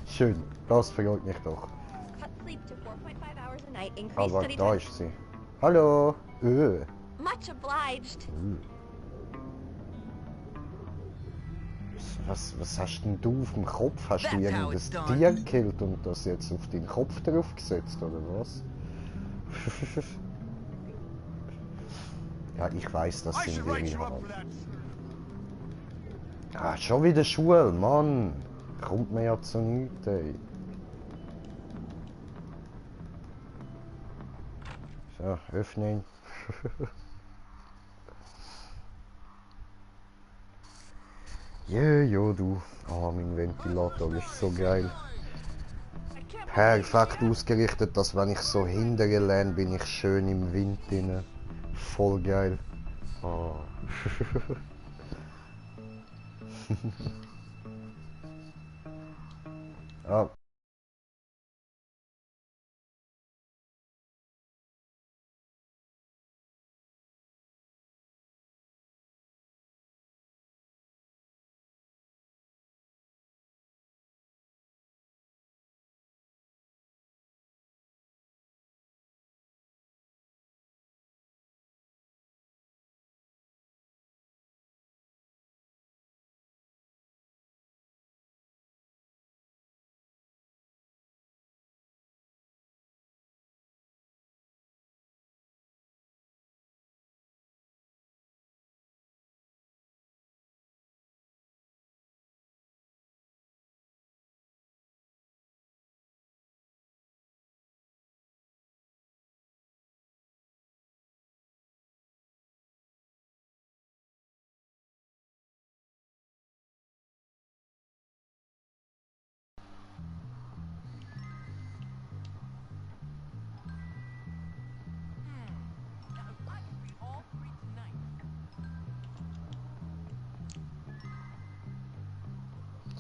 Schön, das freut mich doch. Aber da ist sie. Hallo. Much obliged. Was hast denn du auf dem Kopf? Hast du irgendein Tier gekillt und das jetzt auf den Kopf drauf gesetzt, oder was? Ja, ich weiß, das sind ihre halt. Ah, schon wieder Schule, Mann. Kommt mir ja zu nichts, ey. So, öffnen. Ja, du. Ah, mein Ventilator ist so geil. Perfekt ausgerichtet, dass wenn ich so hinterher lehne, bin ich schön im Wind drin. Voll geil. Ah. Ah.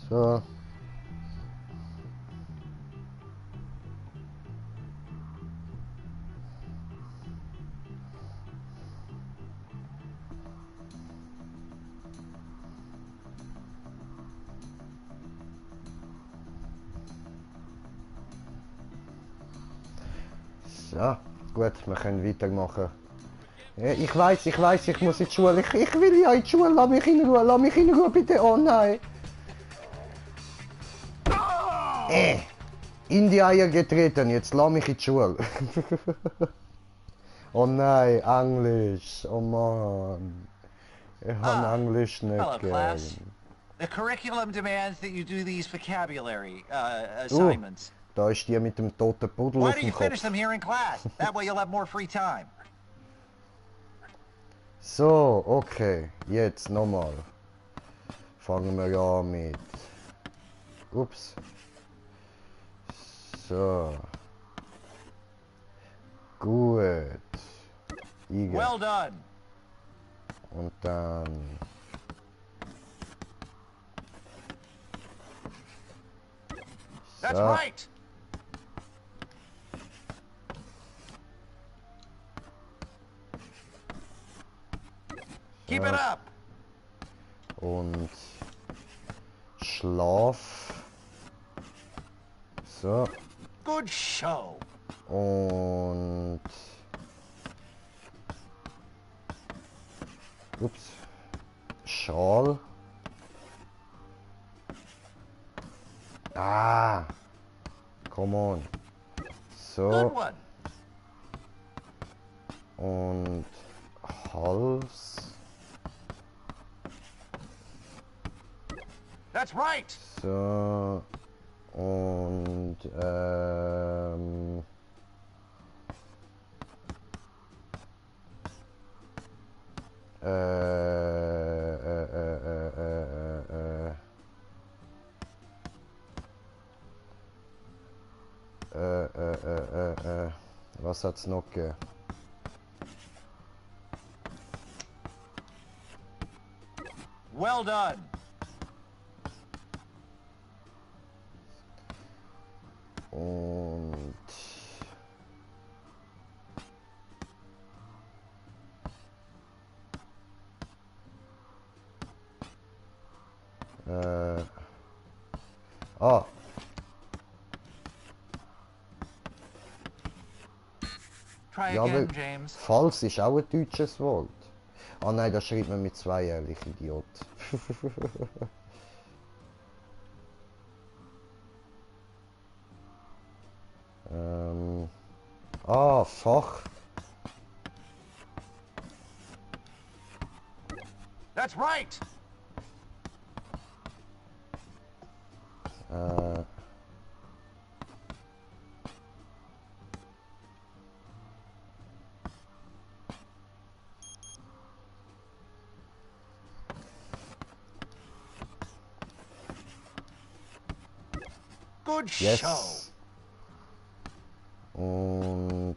So. So, gut, wir können weitermachen. Ja, ich weiß, ich muss in die Schule. Ich will ja in die Schule, lass mich in Ruhe, bitte. Oh nein. In die Eier getreten, jetzt lass mich in die Schule. Oh nein, Englisch, oh Mann. Ich habe Englisch nicht gern. The curriculum demands that you do these vocabulary assignments. Da ist die mit dem toten Pudel Why auf do dem you finish Kopf. them here in class? That way you'll have more free time. So, okay, jetzt nochmal. Fangen wir an mit... Ups. So. Gut. Eingeben. Well done. Und dann... That's right. Keep it up. Und Schlaf. So. Good show. Und ups. Schal. Ah. Come on. So. Good one. Und Hals. That's right. So. Und was hat's noch gegeben? Well done. Und Try ja, again, aber James. falls ist auch ein deutsches Wort. Ah nein, das schreibt man mit 2 L, ich Idiot. Fach. That's right. Good Yes. show. Und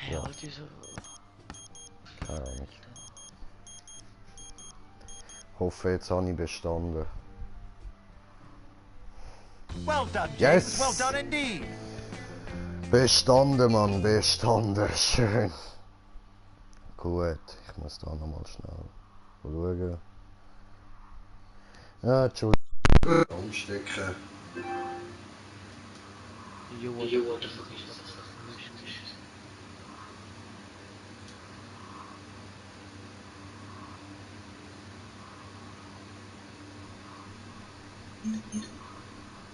Ja, diese... keine Ahnung. Hoffe, jetzt habe ich bestanden. Well done, Yes. James. Well done indeed. Bestanden, Mann, bestanden. Schön. Gut, ich muss da nochmal schnell schauen. Ja, Entschuldigung. Umstecken. what the fuck is that?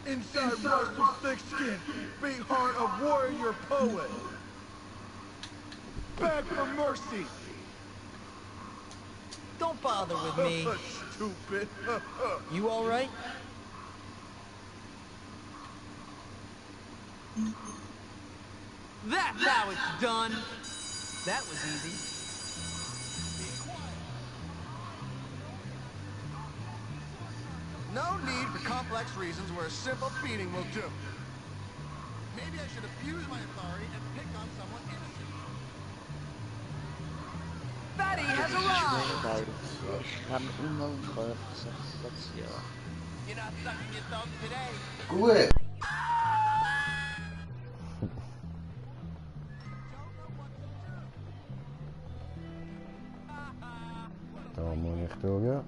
Inside muscle, thick skin, big heart of warrior poet. Beg for mercy. Don't bother with me. Stupid. You all right? That's how it's done. That was easy. No need for complex reasons where a simple beating will do. Maybe I should abuse my authority and pick on someone innocent. Fatty has arrived! Ich kann unmöglich das hier. You're not sucking your thumb today. Gut. Da Nicht durch.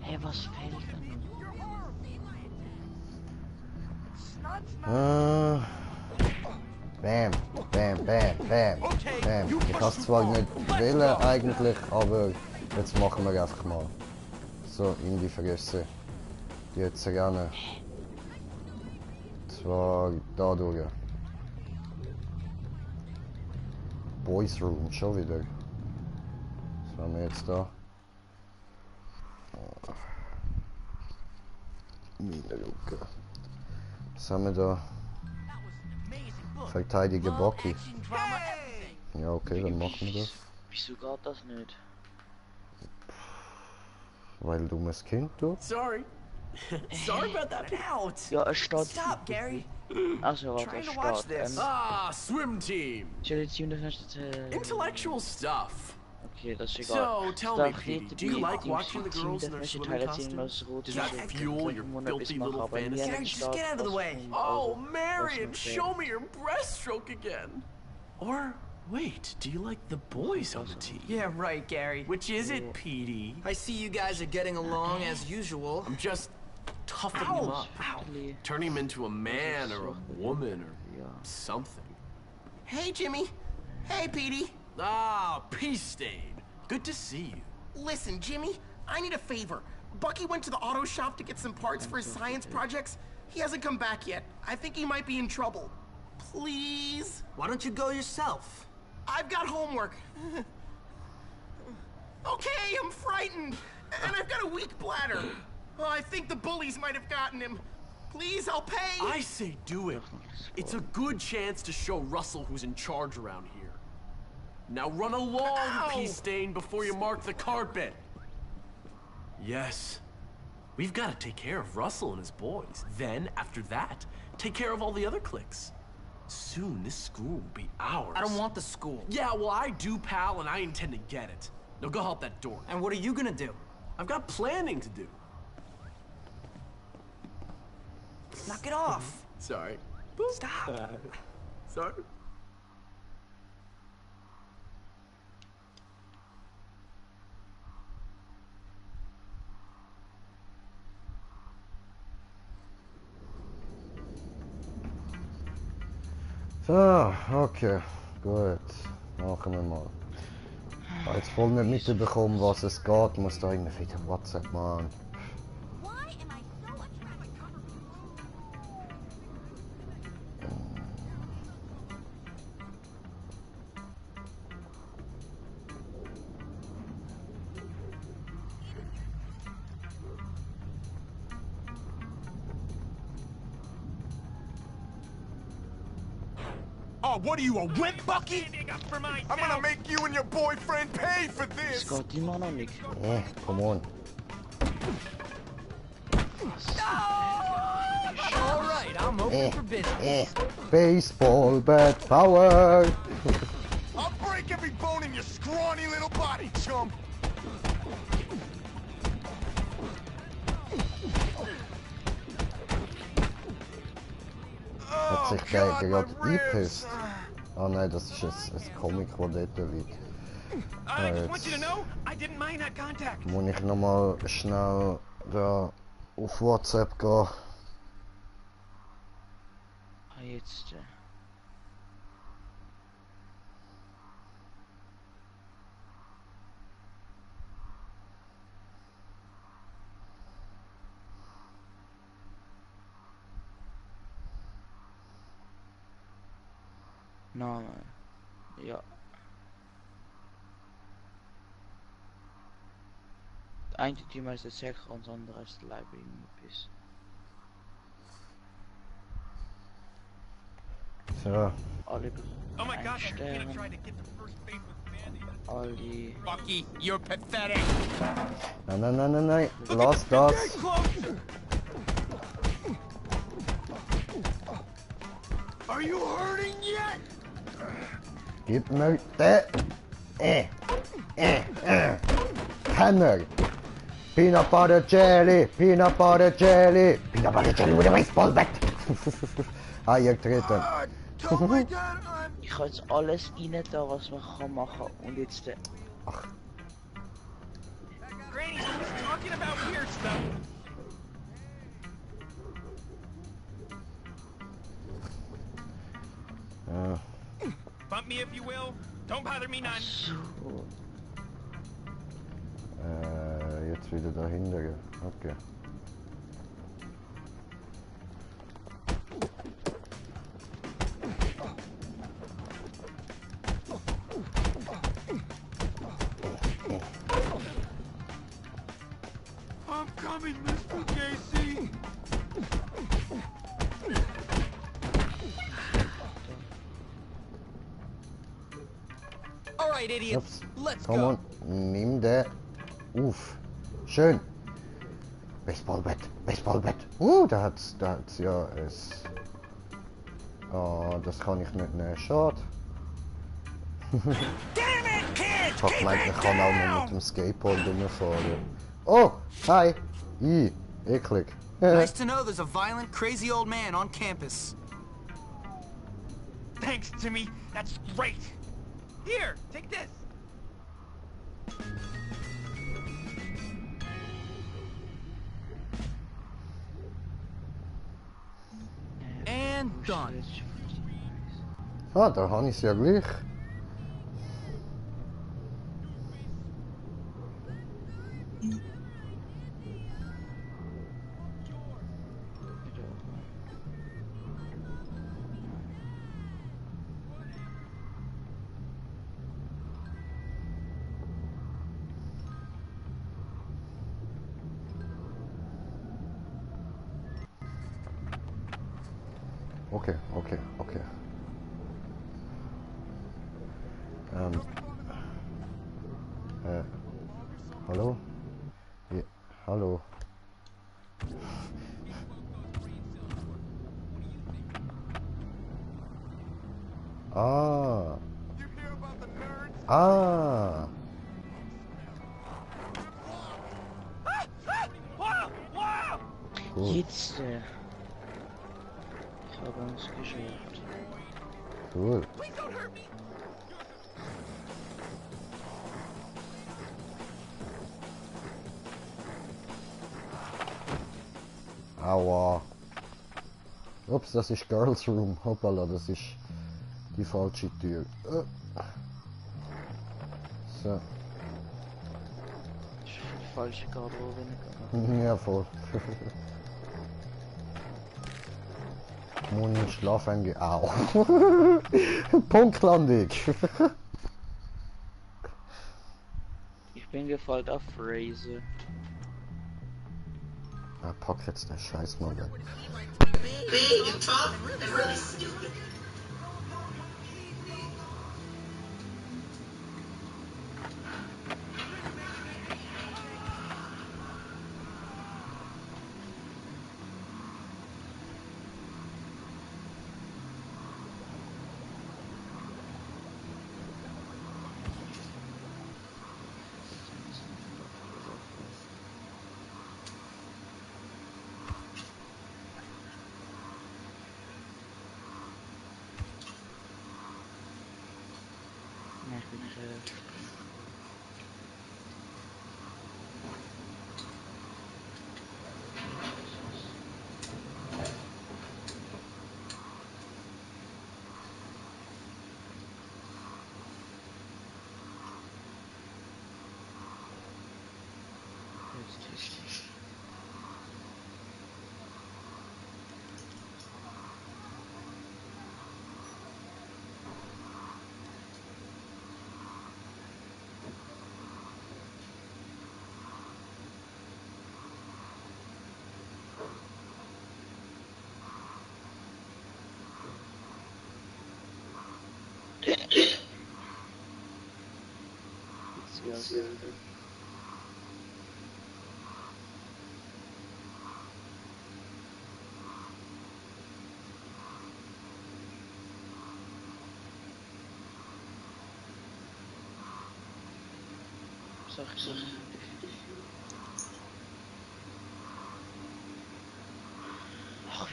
Hey, was fehlt denn? Bam, bam, bam, bam, bam. Ich kann es zwar nicht wählen eigentlich, aber jetzt machen wir einfach mal. So, in die Fresse. Die jetzt rennen. Zwar da durch. Boys Room, schon wieder. Was haben wir jetzt da? Mineluke. Was haben wir da? Verteidige Bocky. Ja, okay, dann machen wir das. Wieso geht das nicht? Weil dummes Kind, du? Sorry. Sorry about that. Ja, es steht. Stop, Gary. Also, warte, es steht. Ah, swim team. Intellectual stuff. Okay, das ist So, egal. tell me, Petey, do you like watching the girls in their swimming costumes? Does that fuel your filthy little fantasy? Gary, just get out of the way. Oh, Marion, show me your breaststroke again. Or, wait, do you like the boys on the team? Yeah, right, Gary. Which is it, Petey? I see you guys are getting along as usual. I'm just toughening him up. Turning him into a man or a woman or something. Hey, Jimmy. Hey, Petey. Ah, Peace Stain. Good to see you. Listen, Jimmy, I need a favor. Bucky went to the auto shop to get some parts for his science projects. He hasn't come back yet. I think he might be in trouble. Please? Why don't you go yourself? I've got homework. Okay, I'm frightened. And I've got a weak bladder. Oh, I think the bullies might have gotten him. Please, I'll pay. I say do it. It's a good chance to show Russell who's in charge around here. Now run along, Peace Stain, before you mark the carpet. Yes. We've got to take care of Russell and his boys. Then, after that, take care of all the other cliques. Soon, this school will be ours. I don't want the school. Yeah, well, I do, pal, and I intend to get it. Now go help that door. And what are you gonna do? I've got planning to do. Knock it off. Sorry. Stop. Sorry. So, okay, gut. Machen wir mal. Ich habe jetzt voll nicht mitbekommen, was es geht. Muss da immer wieder WhatsApp machen. Oh, what are you, a wimp, Bucky? I'm gonna make you and your boyfriend pay for this! Yeah, come on. Alright, I'm open for business. Baseball bat power! I'll break every bone in your scrawny little body, chump! Hat sich der gerade eingepisst? Ah nein, das ist ein Comic, der dort liegt. Jetzt muss ich nochmal schnell da auf WhatsApp gehen. Ah, jetzt. Name. Ja. Het eindteam is de Zecher und das andere ist der Library Mopis. So. Alle Oh my god, you're gonna try to get the first base with Sandy. Alle. Bucky, you're pathetic. Nein. Lass das. Are you hurting yet? Gib mir den. Penner. Peanut butter jelly, peanut butter jelly, peanut butter jelly with a baseball bat. Ah, ihr getreten. Ich habe jetzt alles rein da, was man kann machen und jetzt Ach. Granny, she's talking about weird stuff. Ja. Bump me if you will. Don't bother me none. Jetzt wieder dahinter. Okay. I'm coming, Mr. JC. All right, idiots. Let's Komm go. on, nimm der. Uff. Schön. Baseballbett, Baseballbett. Da hat's ja es. Oh, das kann ich nicht nehmen. Schade. Ich hab gemeint, man kann auch noch mit dem Skateboard rumfahren. Oh, hi. Eklig. Nice to know there's a violent, crazy old man on campus. Thanks, Timmy. That's great. Here, take this. And done. Ah, da habe ich es ja gleich. Okay. Hallo? Ja, hallo. Ah. Jetzt. Ich habe uns geschafft. Cool. Aua. Ups, das ist Girls Room. Hoppala, das ist die falsche Tür. So. Die falsche Garderobe. Ja, voll. Muss ich schlafen gehen? Au. Punktlandung. Ich bin gefallen auf Fraser. Pack jetzt den Scheiß mal weg. Big and tough and really stupid.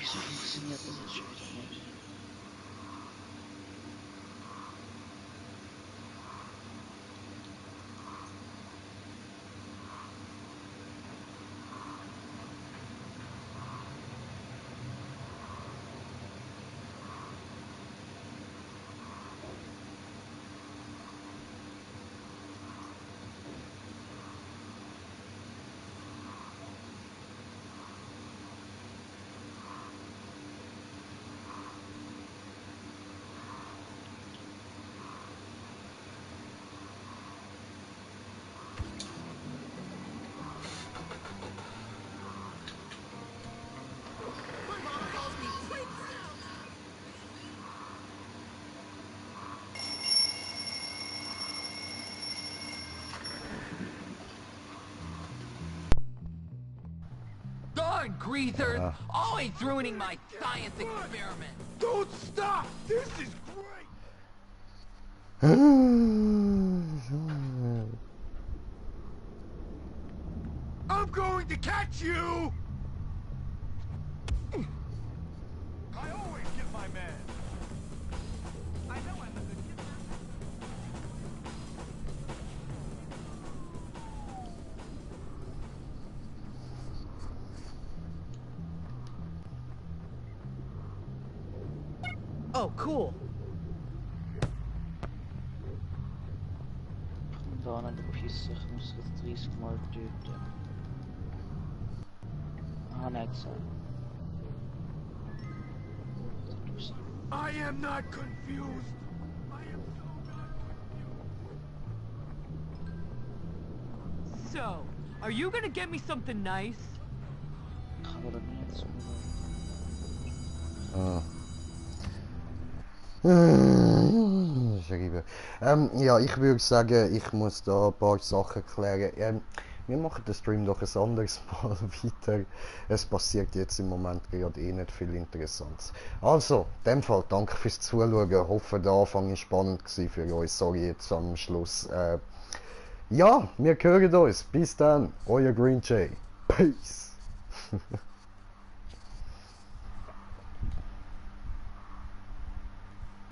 Wieso funktioniert das jetzt schon wieder nicht? Darn greasers! Always ruining my science experiment! Don't stop! This is great! I'm going to catch you! I always get my man. I know I'm a good kisser. Oh, cool. Da an der Pisse, ich muss jetzt 30 Mal töten. Ah, nicht so. I am not confused. I am so not confused. So, are you gonna get me something nice? Kann man da nicht so Schreiben. Ja, ich würde sagen, ich muss da ein paar Sachen klären. Wir machen den Stream doch ein anderes Mal weiter. Es passiert jetzt im Moment gerade eh nicht viel Interessantes. Also, in dem Fall, danke fürs Zuschauen. Ich hoffe, der Anfang war spannend für euch. Sorry jetzt am Schluss. Ja, wir hören uns. Bis dann, euer Green Jay. Peace.